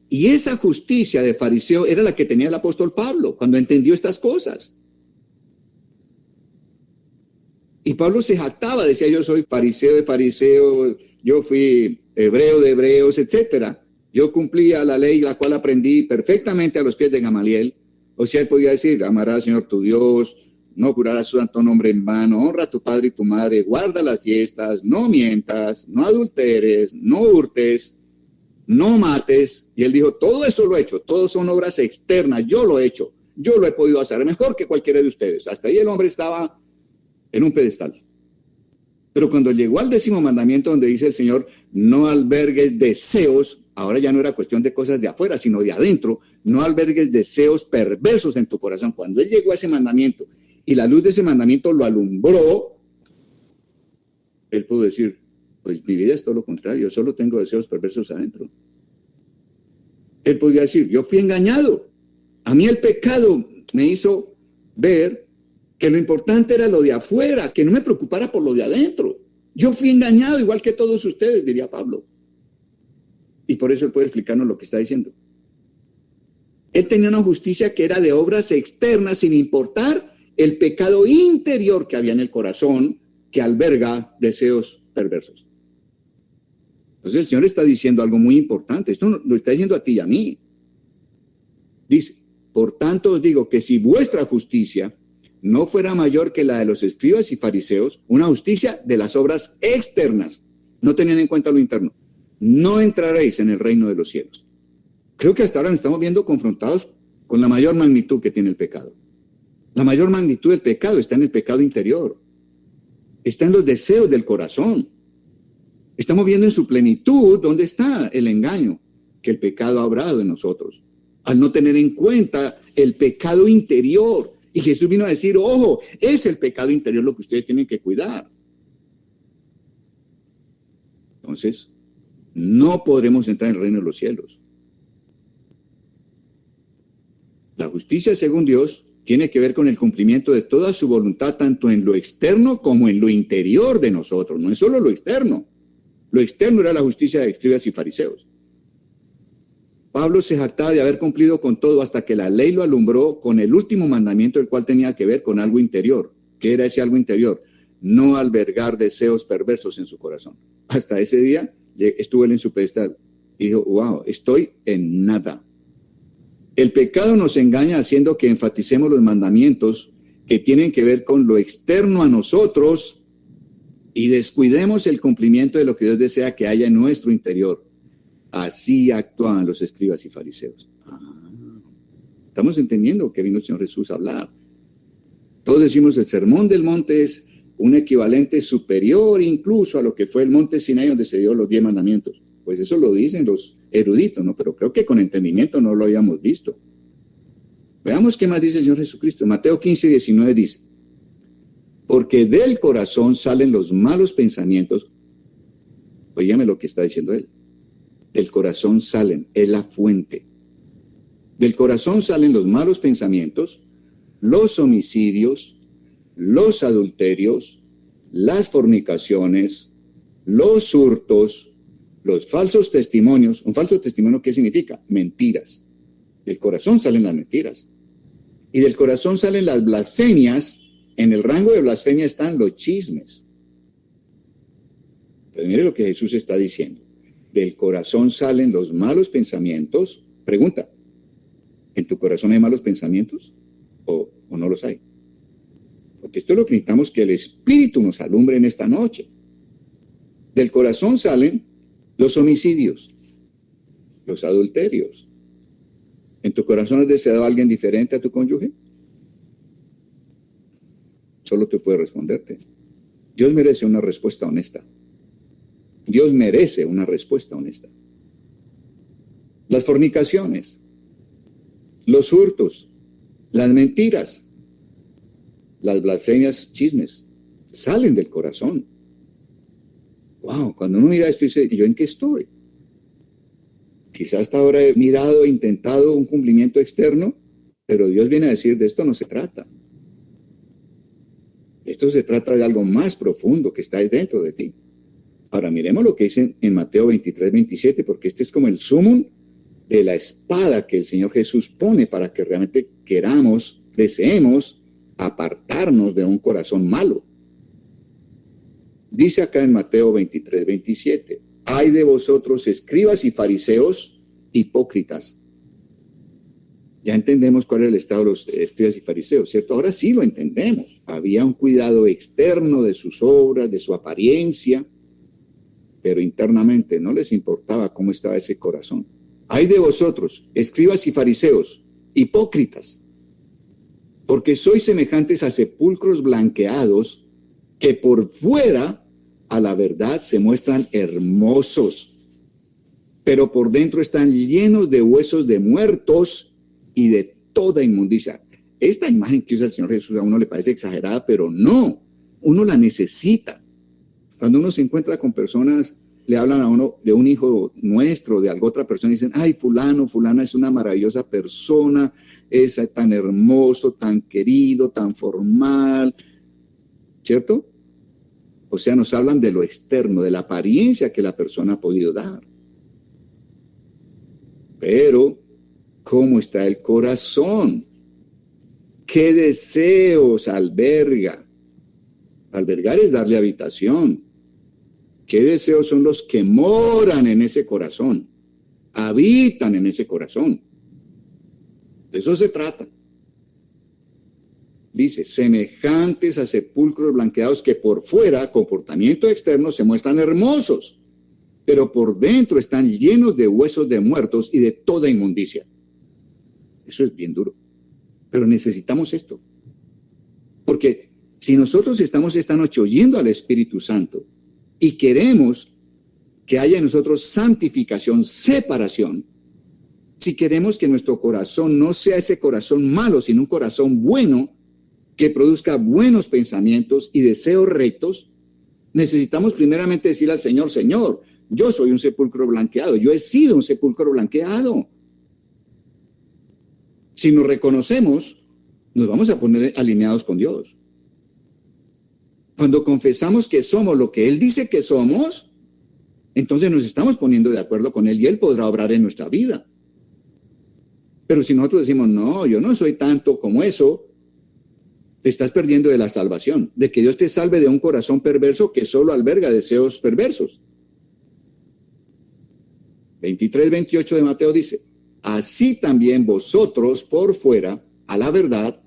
Speaker 2: Y esa justicia de fariseo era la que tenía el apóstol Pablo cuando entendió estas cosas. Y Pablo se jactaba, decía, yo soy fariseo de fariseos, yo fui hebreo de hebreos, etcétera. Yo cumplía la ley, la cual aprendí perfectamente a los pies de Gamaliel. O sea, él podía decir, amarás al Señor tu Dios, no jurarás su santo nombre en vano, honra a tu padre y tu madre, guarda las fiestas, no mientas, no adulteres, no hurtes, no mates. Y él dijo, todo eso lo he hecho, todo son obras externas, yo lo he hecho, yo lo he podido hacer mejor que cualquiera de ustedes. Hasta ahí el hombre estaba en un pedestal. Pero cuando llegó al 10º mandamiento, donde dice el Señor, no albergues deseos, ahora ya no era cuestión de cosas de afuera, sino de adentro, no albergues deseos perversos en tu corazón. Cuando él llegó a ese mandamiento y la luz de ese mandamiento lo alumbró, él pudo decir, pues mi vida es todo lo contrario, yo solo tengo deseos perversos adentro. Él podía decir, yo fui engañado. A mí el pecado me hizo ver que lo importante era lo de afuera, que no me preocupara por lo de adentro. Yo fui engañado igual que todos ustedes, diría Pablo. Y por eso él puede explicarnos lo que está diciendo. Él tenía una justicia que era de obras externas, sin importar el pecado interior que había en el corazón, que alberga deseos perversos. Entonces el Señor está diciendo algo muy importante. Esto lo está diciendo a ti y a mí. Dice, por tanto os digo que si vuestra justicia no fuera mayor que la de los escribas y fariseos, una justicia de las obras externas, no tenían en cuenta lo interno, no entraréis en el reino de los cielos. Creo que hasta ahora nos estamos viendo confrontados con la mayor magnitud que tiene el pecado. La mayor magnitud del pecado está en el pecado interior, está en los deseos del corazón. Estamos viendo en su plenitud dónde está el engaño que el pecado ha obrado en nosotros, al no tener en cuenta el pecado interior. Y Jesús vino a decir, ojo, es el pecado interior lo que ustedes tienen que cuidar. Entonces, no podremos entrar en el reino de los cielos. La justicia, según Dios, tiene que ver con el cumplimiento de toda su voluntad, tanto en lo externo como en lo interior de nosotros. No es solo lo externo. Lo externo era la justicia de escribas y fariseos. Pablo se jactaba de haber cumplido con todo hasta que la ley lo alumbró con el último mandamiento, el cual tenía que ver con algo interior. ¿Qué era ese algo interior? No albergar deseos perversos en su corazón. Hasta ese día estuvo él en su pedestal y dijo, wow, estoy en nada. El pecado nos engaña haciendo que enfaticemos los mandamientos que tienen que ver con lo externo a nosotros y descuidemos el cumplimiento de lo que Dios desea que haya en nuestro interior. Así actuaban los escribas y fariseos. Estamos entendiendo que vino el Señor Jesús a hablar. Todos decimos el sermón del monte es un equivalente superior incluso a lo que fue el monte Sinaí donde se dio los 10 mandamientos. Pues eso lo dicen los eruditos, ¿no? Pero creo que con entendimiento no lo habíamos visto. Veamos qué más dice el Señor Jesucristo. Mateo 15:19 dice, porque del corazón salen los malos pensamientos. Óigame lo que está diciendo él. Del corazón salen, es la fuente. Del corazón salen los malos pensamientos, los homicidios, los adulterios, las fornicaciones, los hurtos, los falsos testimonios. ¿Un falso testimonio qué significa? Mentiras. Del corazón salen las mentiras. Y del corazón salen las blasfemias. En el rango de blasfemia están los chismes. Entonces mire lo que Jesús está diciendo. Del corazón salen los malos pensamientos. Pregunta, ¿en tu corazón hay malos pensamientos? ¿O no los hay? Porque esto es lo que necesitamos que el Espíritu nos alumbre en esta noche. Del corazón salen los homicidios, los adulterios. ¿En tu corazón has deseado a alguien diferente a tu cónyuge? Solo tú puedes responderte. Dios merece una respuesta honesta. Dios merece una respuesta honesta. Las fornicaciones, los hurtos, las mentiras, las blasfemias, chismes, salen del corazón. Wow, cuando uno mira esto dice, ¿y yo en qué estoy? Quizás hasta ahora he mirado, intentado un cumplimiento externo, pero Dios viene a decir, de esto no se trata. Esto se trata de algo más profundo que está dentro de ti. Ahora miremos lo que dicen en Mateo 23:27, porque este es como el sumum de la espada que el Señor Jesús pone para que realmente queramos, deseemos apartarnos de un corazón malo. Dice acá en Mateo 23:27, ay de vosotros escribas y fariseos hipócritas. Ya entendemos cuál es el estado de los escribas y fariseos, ¿cierto? Ahora sí lo entendemos. Había un cuidado externo de sus obras, de su apariencia, pero internamente no les importaba cómo estaba ese corazón. Ay de vosotros, escribas y fariseos, hipócritas, porque sois semejantes a sepulcros blanqueados que por fuera a la verdad se muestran hermosos, pero por dentro están llenos de huesos de muertos y de toda inmundicia. Esta imagen que usa el Señor Jesús a uno le parece exagerada, pero no, uno la necesita. Cuando uno se encuentra con personas, le hablan a uno de un hijo nuestro, de alguna otra persona, y dicen, ay, fulano, fulana es una maravillosa persona, es tan hermoso, tan querido, tan formal, ¿cierto? O sea, nos hablan de lo externo, de la apariencia que la persona ha podido dar. Pero, ¿cómo está el corazón? ¿Qué deseos alberga? Albergar es darle habitación. ¿Qué deseos son los que moran en ese corazón? Habitan en ese corazón. De eso se trata. Dice, semejantes a sepulcros blanqueados que por fuera, comportamiento externo, se muestran hermosos, pero por dentro están llenos de huesos de muertos y de toda inmundicia. Eso es bien duro. Pero necesitamos esto. Porque si nosotros estamos esta noche oyendo al Espíritu Santo y queremos que haya en nosotros santificación, separación, si queremos que nuestro corazón no sea ese corazón malo, sino un corazón bueno, que produzca buenos pensamientos y deseos rectos, necesitamos primeramente decir al Señor, Señor, yo soy un sepulcro blanqueado, yo he sido un sepulcro blanqueado. Si nos reconocemos, nos vamos a poner alineados con Dios. Cuando confesamos que somos lo que Él dice que somos, entonces nos estamos poniendo de acuerdo con Él y Él podrá obrar en nuestra vida. Pero si nosotros decimos, no, yo no soy tanto como eso, te estás perdiendo de la salvación, de que Dios te salve de un corazón perverso que solo alberga deseos perversos. 23-28 de Mateo dice, así también vosotros por fuera, a la verdad,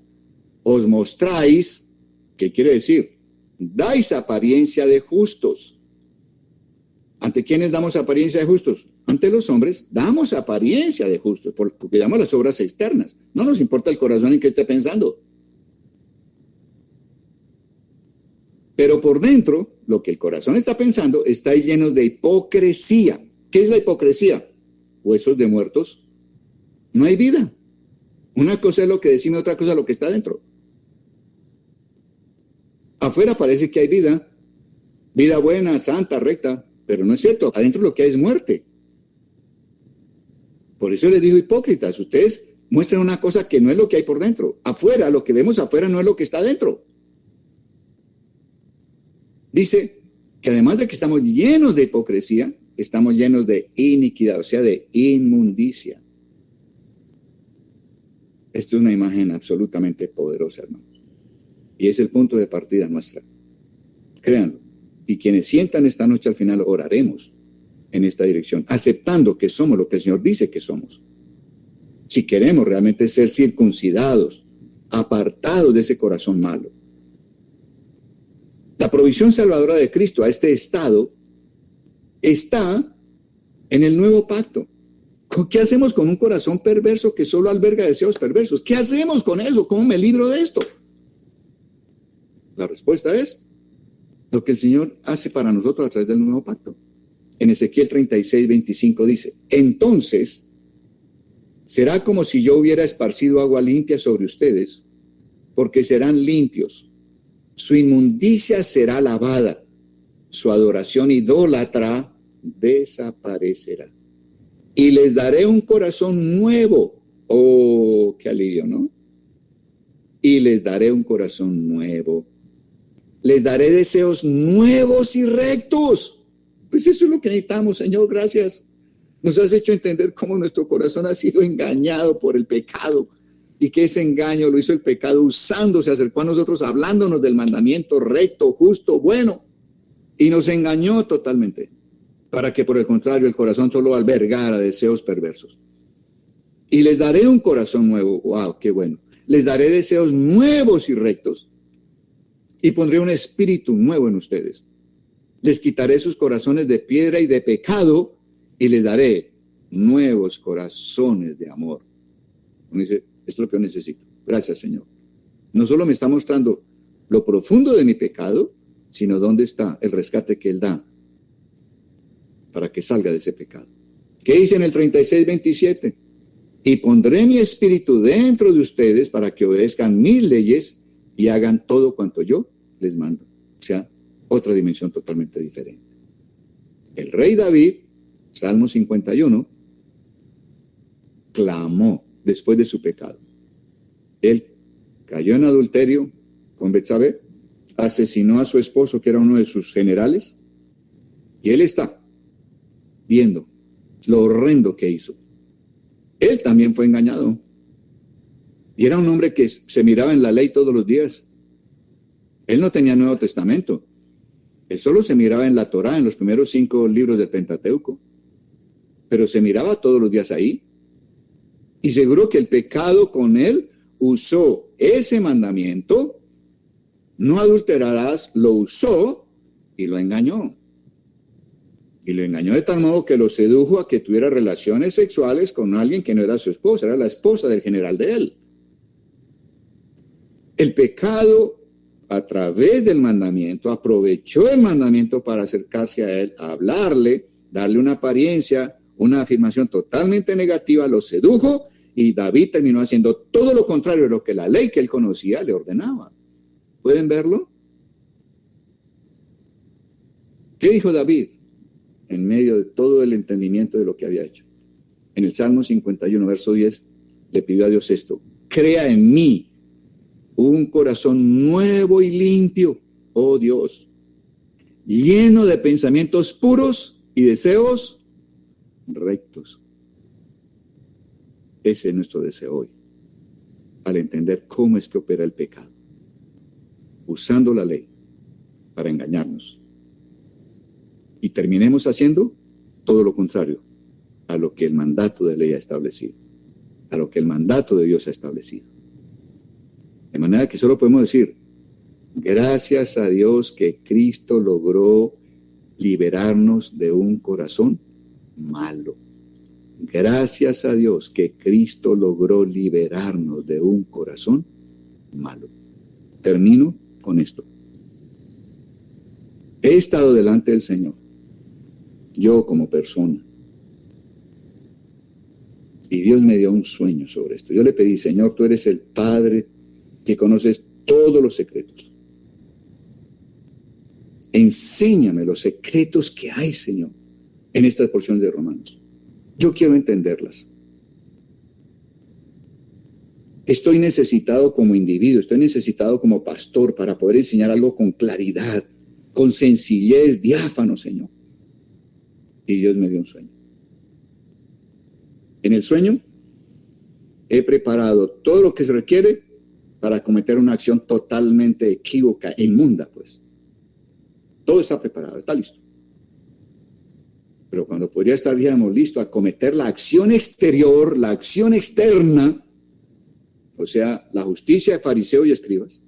Speaker 2: os mostráis, ¿qué quiere decir? Dais apariencia de justos. ¿Ante quiénes damos apariencia de justos? Ante los hombres damos apariencia de justos, porque llamamos las obras externas. No nos importa el corazón en que esté pensando. Pero por dentro, lo que el corazón está pensando está lleno de hipocresía. ¿Qué es la hipocresía? Huesos de muertos. No hay vida. Una cosa es lo que decimos, otra cosa es lo que está dentro. Afuera parece que hay vida, vida buena, santa, recta, pero no es cierto. Adentro lo que hay es muerte. Por eso les digo hipócritas, ustedes muestran una cosa que no es lo que hay por dentro. Afuera, lo que vemos afuera no es lo que está dentro. Dice que además de que estamos llenos de hipocresía, estamos llenos de iniquidad, o sea, de inmundicia. Esto es una imagen absolutamente poderosa, hermanos. Y es el punto de partida nuestra. Créanlo. Y quienes sientan esta noche al final oraremos en esta dirección, aceptando que somos lo que el Señor dice que somos. Si queremos realmente ser circuncidados, apartados de ese corazón malo. La provisión salvadora de Cristo a este estado está en el nuevo pacto. ¿Qué hacemos con un corazón perverso que solo alberga deseos perversos? ¿Qué hacemos con eso? ¿Cómo me libro de esto? La respuesta es lo que el Señor hace para nosotros a través del nuevo pacto. En Ezequiel 36-25 dice, entonces será como si yo hubiera esparcido agua limpia sobre ustedes, porque serán limpios. Su inmundicia será lavada, su adoración idólatra desaparecerá. Y les daré un corazón nuevo. Oh, qué alivio, ¿no? Y les daré un corazón nuevo. Les daré deseos nuevos y rectos. Pues eso es lo que necesitamos, Señor, gracias. Nos has hecho entender cómo nuestro corazón ha sido engañado por el pecado y que ese engaño lo hizo el pecado usando, se acercó a nosotros hablándonos del mandamiento recto, justo, bueno, y nos engañó totalmente para que por el contrario el corazón solo albergara deseos perversos. Y les daré un corazón nuevo, wow, qué bueno. Les daré deseos nuevos y rectos y pondré un espíritu nuevo en ustedes. Les quitaré sus corazones de piedra y de pecado y les daré nuevos corazones de amor. Uno dice, esto es lo que yo necesito. Gracias, Señor. No solo me está mostrando lo profundo de mi pecado, sino dónde está el rescate que Él da para que salga de ese pecado. ¿Qué dice en el 36-27? Y pondré mi espíritu dentro de ustedes para que obedezcan mis leyes y hagan todo cuanto yo les mando. O sea, otra dimensión totalmente diferente. El rey David, Salmo 51, clamó después de su pecado. Él cayó en adulterio con Betsabé, asesinó a su esposo, que era uno de sus generales, y él está viendo lo horrendo que hizo. Él también fue engañado. Y era un hombre que se miraba en la ley todos los días. Él no tenía Nuevo Testamento. Él solo se miraba en la Torá, en los primeros 5 libros del Pentateuco. Pero se miraba todos los días ahí. Y seguro que el pecado con él usó ese mandamiento, no adulterarás, lo usó y lo engañó. Y lo engañó de tal modo que lo sedujo a que tuviera relaciones sexuales con alguien que no era su esposa, era la esposa del general de él. El pecado, a través del mandamiento, aprovechó el mandamiento para acercarse a él, a hablarle, darle una apariencia, una afirmación totalmente negativa, lo sedujo y David terminó haciendo todo lo contrario de lo que la ley que él conocía le ordenaba. ¿Pueden verlo? ¿Qué dijo David en medio de todo el entendimiento de lo que había hecho? En el Salmo 51, verso 10, le pidió a Dios esto: crea en mí un corazón nuevo y limpio, oh Dios, lleno de pensamientos puros y deseos rectos. Ese es nuestro deseo hoy, al entender cómo es que opera el pecado, usando la ley para engañarnos. Y terminemos haciendo todo lo contrario a lo que el mandato de ley ha establecido, a lo que el mandato de Dios ha establecido. De manera que solo podemos decir, gracias a Dios que Cristo logró liberarnos de un corazón malo. Gracias a Dios que Cristo logró liberarnos de un corazón malo. Termino con esto. He estado delante del Señor, yo como persona, y Dios me dio un sueño sobre esto. Yo le pedí, Señor, tú eres el Padre que conoces todos los secretos. Enséñame los secretos que hay, Señor, en estas porciones de Romanos. Yo quiero entenderlas. Estoy necesitado como individuo, estoy necesitado como pastor para poder enseñar algo con claridad, con sencillez, diáfano, Señor. Y Dios me dio un sueño. En el sueño he preparado todo lo que se requiere para cometer una acción totalmente equívoca e inmunda, pues. Todo está preparado, está listo. Pero cuando podría estar, digamos, listo a cometer la acción exterior, la acción externa, o sea, la justicia de fariseos y escribas,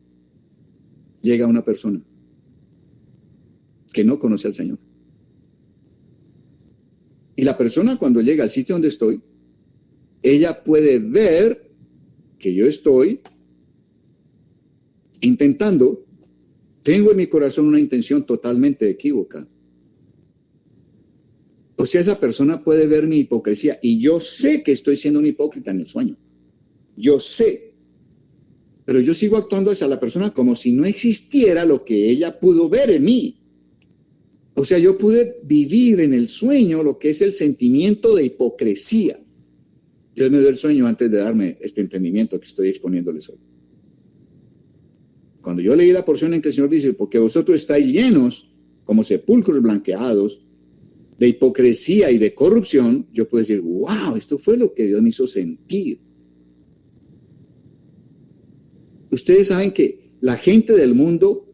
Speaker 2: llega una persona que no conoce al Señor. Y la persona, cuando llega al sitio donde estoy, ella puede ver que yo estoy intentando, tengo en mi corazón una intención totalmente equívoca. O sea, esa persona puede ver mi hipocresía y yo sé que estoy siendo un hipócrita en el sueño. Yo sé. Pero yo sigo actuando hacia la persona como si no existiera lo que ella pudo ver en mí. O sea, yo pude vivir en el sueño lo que es el sentimiento de hipocresía. Dios me dio el sueño antes de darme este entendimiento que estoy exponiéndoles hoy. Cuando yo leí la porción en que el Señor dice, porque vosotros estáis llenos como sepulcros blanqueados de hipocresía y de corrupción, yo puedo decir, wow, esto fue lo que Dios me hizo sentir. Ustedes saben que la gente del mundo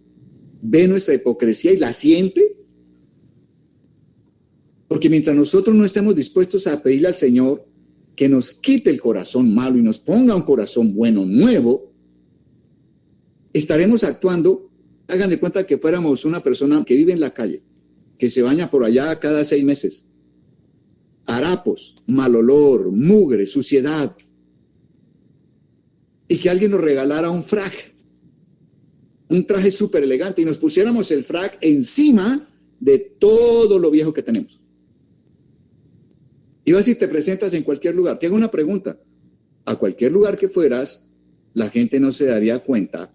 Speaker 2: ve nuestra hipocresía y la siente. Porque mientras nosotros no estemos dispuestos a pedirle al Señor que nos quite el corazón malo y nos ponga un corazón bueno, nuevo, estaremos actuando, hagan de cuenta que fuéramos una persona que vive en la calle, que se baña por allá cada 6 meses. Harapos, mal olor, mugre, suciedad. Y que alguien nos regalara un frac, un traje súper elegante, y nos pusiéramos el frac encima de todo lo viejo que tenemos. Y vas y te presentas en cualquier lugar. Te hago una pregunta. A cualquier lugar que fueras, la gente no se daría cuenta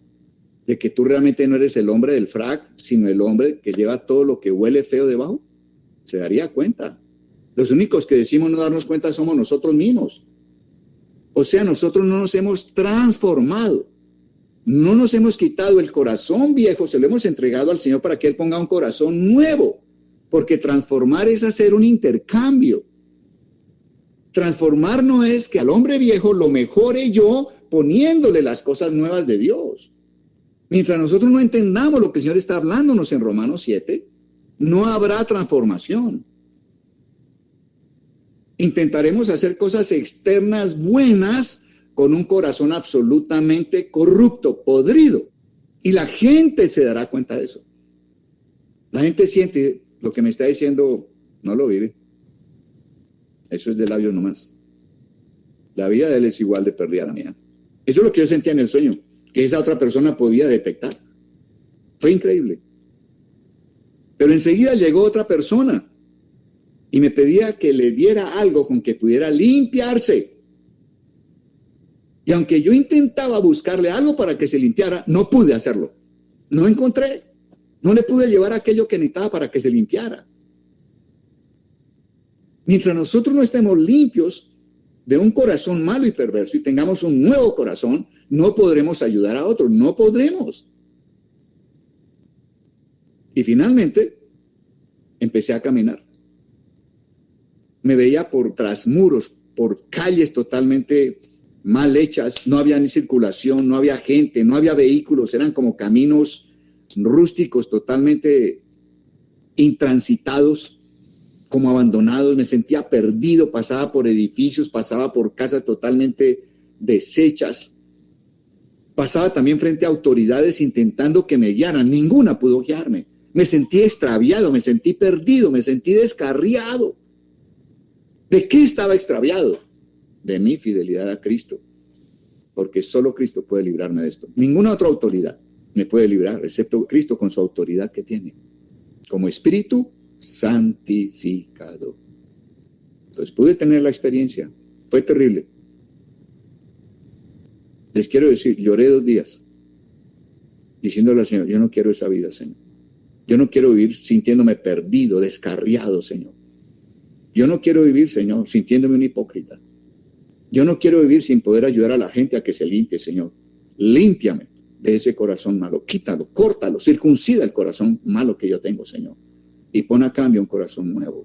Speaker 2: de que tú realmente no eres el hombre del frac, sino el hombre que lleva todo lo que huele feo debajo. Se daría cuenta. Los únicos que decimos no darnos cuenta somos nosotros mismos. O sea, nosotros no nos hemos transformado. No nos hemos quitado el corazón viejo, se lo hemos entregado al Señor para que Él ponga un corazón nuevo. Porque transformar es hacer un intercambio. Transformar no es que al hombre viejo lo mejore yo poniéndole las cosas nuevas de Dios. Mientras nosotros no entendamos lo que el Señor está hablándonos en Romanos 7, no habrá transformación. Intentaremos hacer cosas externas buenas con un corazón absolutamente corrupto, podrido. Y la gente se dará cuenta de eso. La gente siente lo que me está diciendo, no lo vive. Eso es de labios nomás. La vida de él es igual de perdida a la mía. Eso es lo que yo sentía en el sueño, que esa otra persona podía detectar. Fue increíble. Pero enseguida llegó otra persona y me pedía que le diera algo con que pudiera limpiarse. Y aunque yo intentaba buscarle algo para que se limpiara, no pude hacerlo. No encontré. No le pude llevar aquello que necesitaba para que se limpiara. Mientras nosotros no estemos limpios de un corazón malo y perverso y tengamos un nuevo corazón, no podremos ayudar a otros, no podremos. Y finalmente, empecé a caminar. Me veía por tras muros por calles totalmente mal hechas, no había ni circulación, no había gente, no había vehículos, eran como caminos rústicos totalmente intransitados, como abandonados. Me sentía perdido, pasaba por edificios, pasaba por casas totalmente deshechas, pasaba también frente a autoridades intentando que me guiaran, ninguna pudo guiarme. Me sentí extraviado, me sentí perdido, me sentí descarriado. ¿De qué estaba extraviado? De mi fidelidad a Cristo, porque solo Cristo puede librarme de esto. Ninguna otra autoridad me puede librar, excepto Cristo con su autoridad que tiene, como Espíritu santificado. Entonces pude tener la experiencia, fue terrible. Les quiero decir, lloré 2 días, diciéndole al Señor, yo no quiero esa vida, Señor. Yo no quiero vivir sintiéndome perdido, descarriado, Señor. Yo no quiero vivir, Señor, sintiéndome un hipócrita. Yo no quiero vivir sin poder ayudar a la gente a que se limpie, Señor. Límpiame de ese corazón malo, quítalo, córtalo, circuncida el corazón malo que yo tengo, Señor. Y pon a cambio un corazón nuevo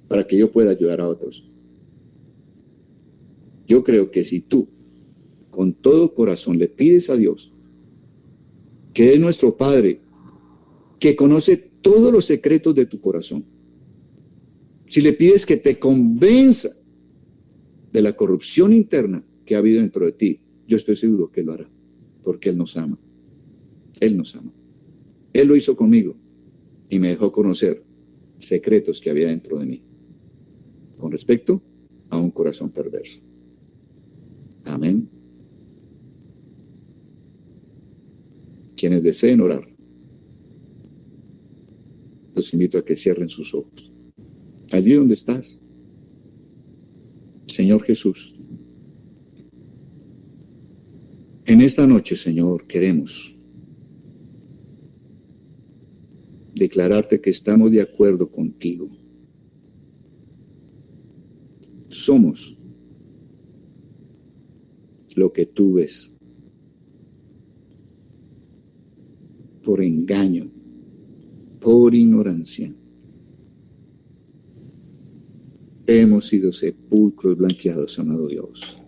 Speaker 2: para que yo pueda ayudar a otros. Yo creo que si tú, con todo corazón, le pides a Dios, que es nuestro Padre, que conoce todos los secretos de tu corazón, si le pides que te convenza de la corrupción interna que ha habido dentro de ti, yo estoy seguro que lo hará, porque Él nos ama. Él nos ama. Él lo hizo conmigo y me dejó conocer secretos que había dentro de mí con respecto a un corazón perverso. Amén. Quienes deseen orar, los invito a que cierren sus ojos. Allí donde estás, Señor Jesús, en esta noche, Señor, queremos declararte que estamos de acuerdo contigo. Somos lo que tú ves. Por engaño, por ignorancia, hemos sido sepulcros blanqueados, amado Dios.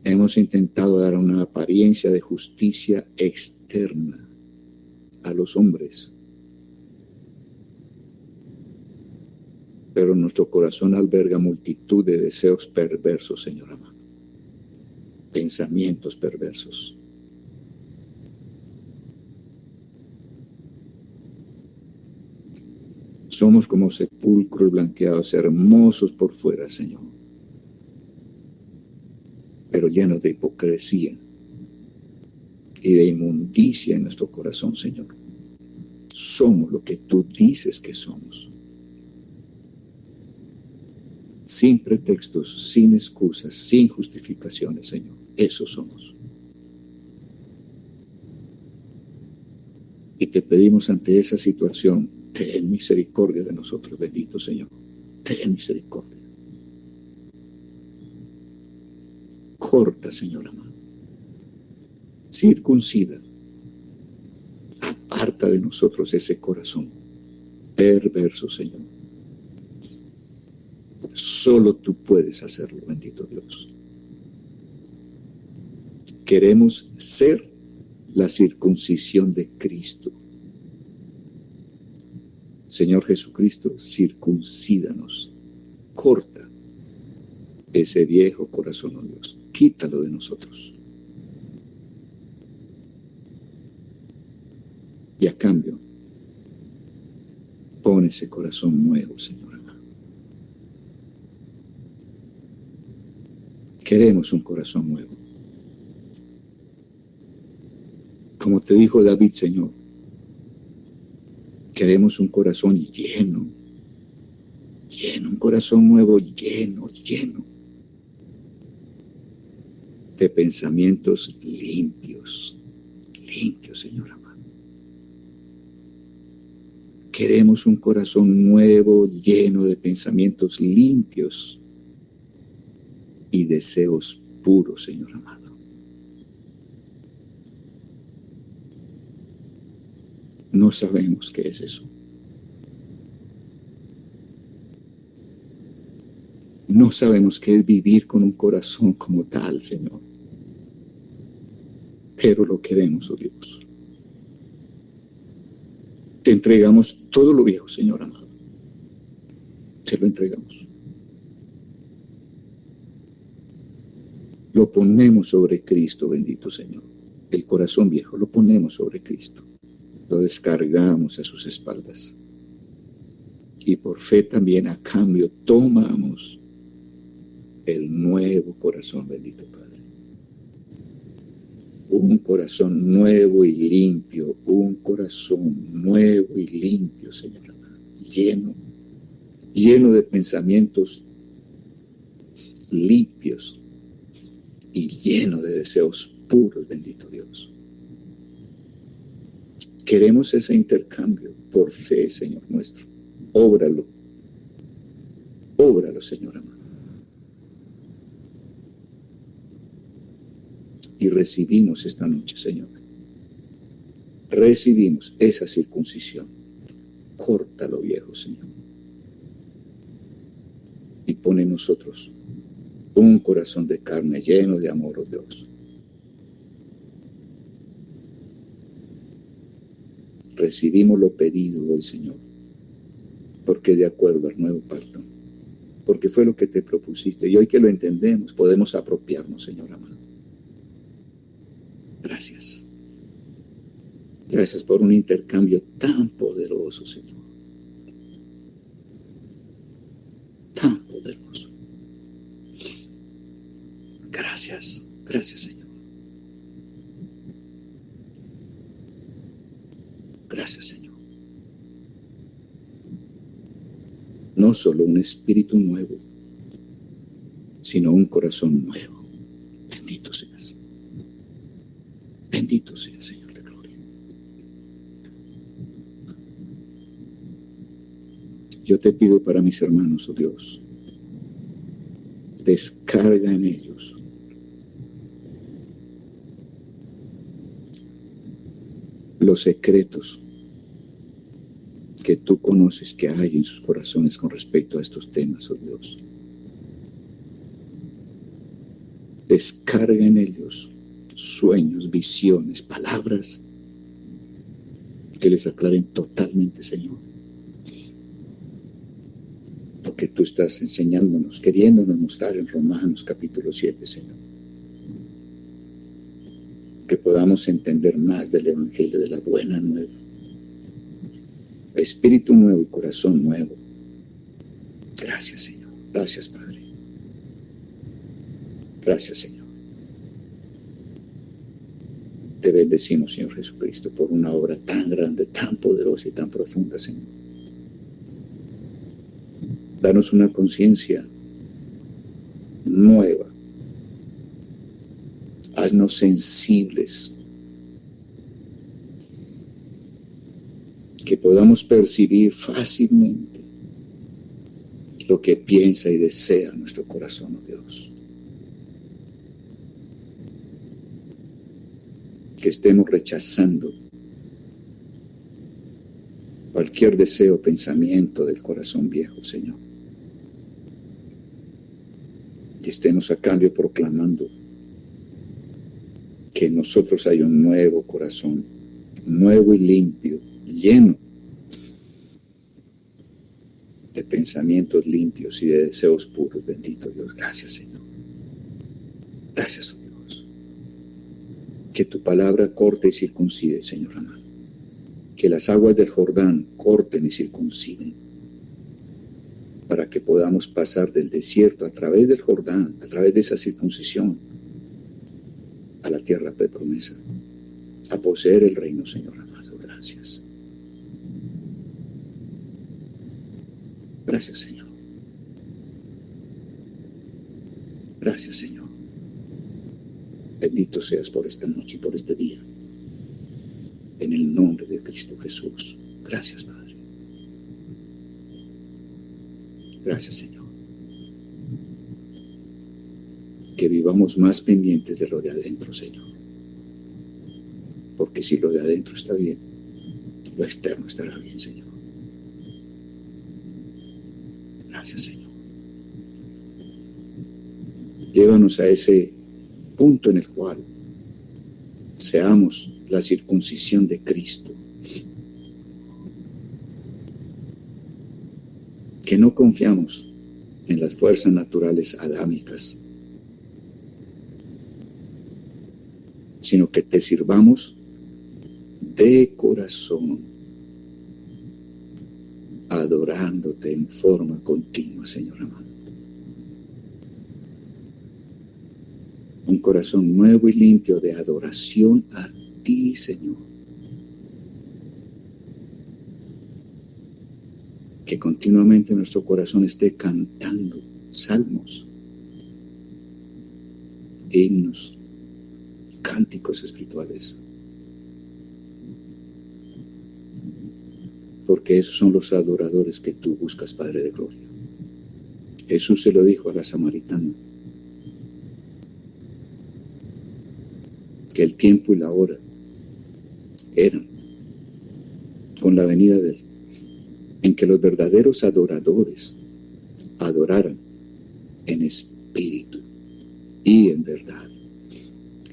Speaker 2: Hemos intentado dar una apariencia de justicia externa a los hombres, pero nuestro corazón alberga multitud de deseos perversos, Señor amado, pensamientos perversos. Somos como sepulcros blanqueados, hermosos por fuera, Señor, pero llenos de hipocresía y de inmundicia en nuestro corazón, Señor. Somos lo que tú dices que somos. Sin pretextos, sin excusas, sin justificaciones, Señor. Eso somos. Y te pedimos ante esa situación, ten misericordia de nosotros, bendito Señor. Ten misericordia. Corta, Señor amado. Circuncida. Aparta de nosotros ese corazón perverso, Señor. Solo tú puedes hacerlo, bendito Dios. Queremos ser la circuncisión de Cristo. Señor Jesucristo, circuncídanos, corta ese viejo corazón, oh Dios, quítalo de nosotros. Y a cambio, pon ese corazón nuevo, Señor amado. Queremos un corazón nuevo. Como te dijo David, Señor, queremos un corazón lleno, un corazón nuevo lleno de pensamientos limpios, Señor amado. Queremos un corazón nuevo, lleno de pensamientos limpios y deseos puros, Señor amado. No sabemos qué es eso. No sabemos qué es vivir con un corazón como tal, Señor. Pero lo queremos, oh Dios. Te entregamos todo lo viejo, Señor amado. Te lo entregamos. Lo ponemos sobre Cristo, bendito Señor. El corazón viejo lo ponemos sobre Cristo. Lo descargamos a sus espaldas. Y por fe también a cambio tomamos el nuevo corazón, bendito Padre. Un corazón nuevo y limpio, un corazón nuevo y limpio, Señor amado, lleno de pensamientos limpios y lleno de deseos puros, bendito Dios. Queremos ese intercambio por fe, Señor nuestro. Óbralo, Señor amado. Y recibimos esta noche, Señor. Recibimos esa circuncisión. Corta lo viejo, Señor. Y pone en nosotros un corazón de carne lleno de amor, oh Dios. Recibimos lo pedido hoy, Señor, porque de acuerdo al nuevo pacto, porque fue lo que te propusiste, y hoy que lo entendemos, podemos apropiarnos, Señor amado. Gracias. Gracias por un intercambio tan poderoso, Señor. Tan poderoso. Gracias. Gracias, Señor. Gracias, Señor. No solo un espíritu nuevo, sino un corazón nuevo. Bendito seas. Bendito seas, Señor de gloria. Yo te pido para mis hermanos, oh Dios, descarga en ellos los secretos que tú conoces que hay en sus corazones con respecto a estos temas, oh Dios. Descarga en ellos sueños, visiones, palabras que les aclaren totalmente, Señor, lo que tú estás enseñándonos, queriéndonos mostrar en Romanos capítulo 7, Señor. Que podamos entender más del Evangelio, de la buena nueva. Espíritu nuevo y corazón nuevo. Gracias, Señor. Gracias, Padre. Gracias, Señor. Te bendecimos, Señor Jesucristo, por una obra tan grande, tan poderosa y tan profunda, Señor. Danos una conciencia nueva. Haznos sensibles, que podamos percibir fácilmente lo que piensa y desea nuestro corazón, oh Dios. Que estemos rechazando cualquier deseo o pensamiento del corazón viejo, Señor. Y estemos a cambio proclamando que en nosotros hay un nuevo corazón, nuevo y limpio, lleno de pensamientos limpios y de deseos puros. Bendito Dios. Gracias, Señor. Gracias, oh Dios. Que tu palabra corte y circuncide, Señor amado. Que las aguas del Jordán corten y circunciden, para que podamos pasar del desierto a través del Jordán, a través de esa circuncisión, a la tierra de promesa, a poseer el reino, Señor amado. Gracias. Gracias, Señor. Gracias, Señor. Bendito seas por esta noche y por este día. En el nombre de Cristo Jesús. Gracias, Padre. Gracias, Señor. Que vivamos más pendientes de lo de adentro, Señor. Porque si lo de adentro está bien, lo externo estará bien, Señor. Gracias, Señor. Llévanos a ese punto en el cual seamos la circuncisión de Cristo. Que no confiamos en las fuerzas naturales adámicas, sino que te sirvamos de corazón, adorándote en forma continua, Señor amado. Un corazón nuevo y limpio de adoración a ti, Señor. Que continuamente nuestro corazón esté cantando salmos, himnos, cánticos espirituales. Porque esos son los adoradores que tú buscas, Padre de Gloria. Jesús se lo dijo a la samaritana, que el tiempo y la hora eran con la venida de Él, en que los verdaderos adoradores adoraran en espíritu y en verdad.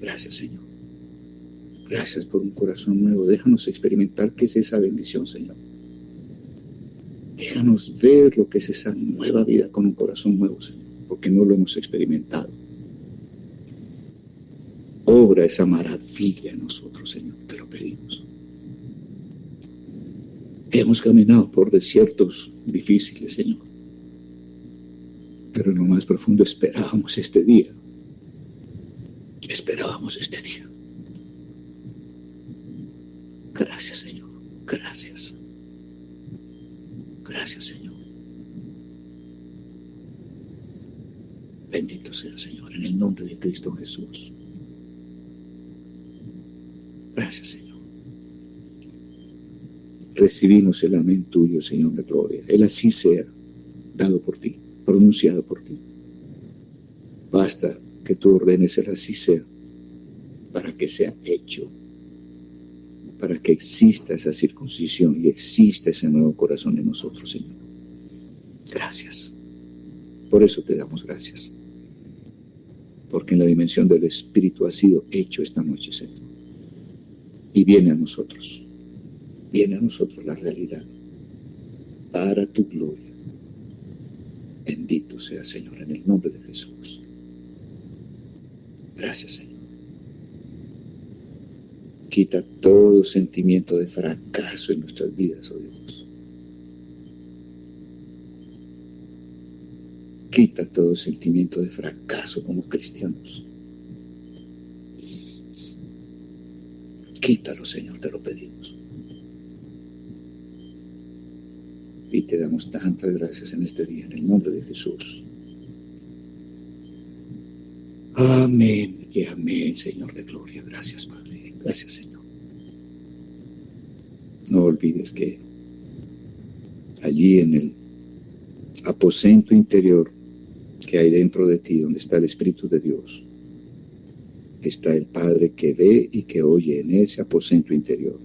Speaker 2: Gracias, Señor. Gracias por un corazón nuevo. Déjanos experimentar qué es esa bendición, Señor. Déjanos ver lo que es esa nueva vida con un corazón nuevo, Señor, porque no lo hemos experimentado. Obra esa maravilla en nosotros, Señor, te lo pedimos. Hemos caminado por desiertos difíciles, Señor, pero en lo más profundo esperábamos este día. Esperábamos este día. Gracias, Señor. Gracias. Gracias, Señor. Bendito sea, Señor, en el nombre de Cristo Jesús. Gracias, Señor. Recibimos el amén tuyo, Señor de gloria. Él así sea, dado por ti, pronunciado por ti. Basta que tú ordenes el así sea, para que sea hecho, para que exista esa circuncisión y exista ese nuevo corazón en nosotros, Señor. Gracias. Por eso te damos gracias. Porque en la dimensión del Espíritu ha sido hecho esta noche, Señor. Y viene a nosotros la realidad, para tu gloria. Bendito sea, Señor, en el nombre de Jesús. Gracias, Señor. Quita todo sentimiento de fracaso en nuestras vidas, oh Dios. Quita todo sentimiento de fracaso como cristianos. Quítalo, Señor, te lo pedimos. Y te damos tantas gracias en este día, en el nombre de Jesús. Amén y amén, Señor de gloria. Gracias, Padre. Gracias, Señor. No olvides que allí en el aposento interior que hay dentro de ti, donde está el Espíritu de Dios, está el Padre que ve y que oye en ese aposento interior.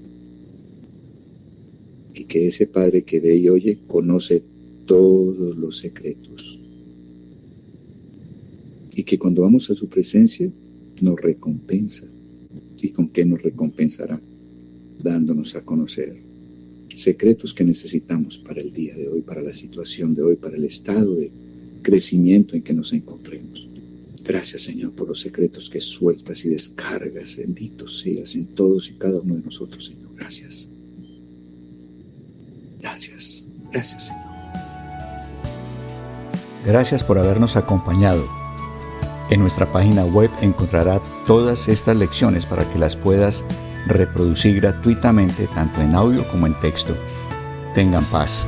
Speaker 2: Y que ese Padre que ve y oye conoce todos los secretos. Y que cuando vamos a su presencia nos recompensa. ¿Y con qué nos recompensará? Dándonos a conocer secretos que necesitamos para el día de hoy, para la situación de hoy, para el estado de crecimiento en que nos encontremos. Gracias, Señor, por los secretos que sueltas y descargas. Bendito seas en todos y cada uno de nosotros, Señor. Gracias. Gracias. Gracias, Señor.
Speaker 1: Gracias por habernos acompañado. En nuestra página web encontrará todas estas lecciones para que las puedas reproducir gratuitamente tanto en audio como en texto. Tengan paz.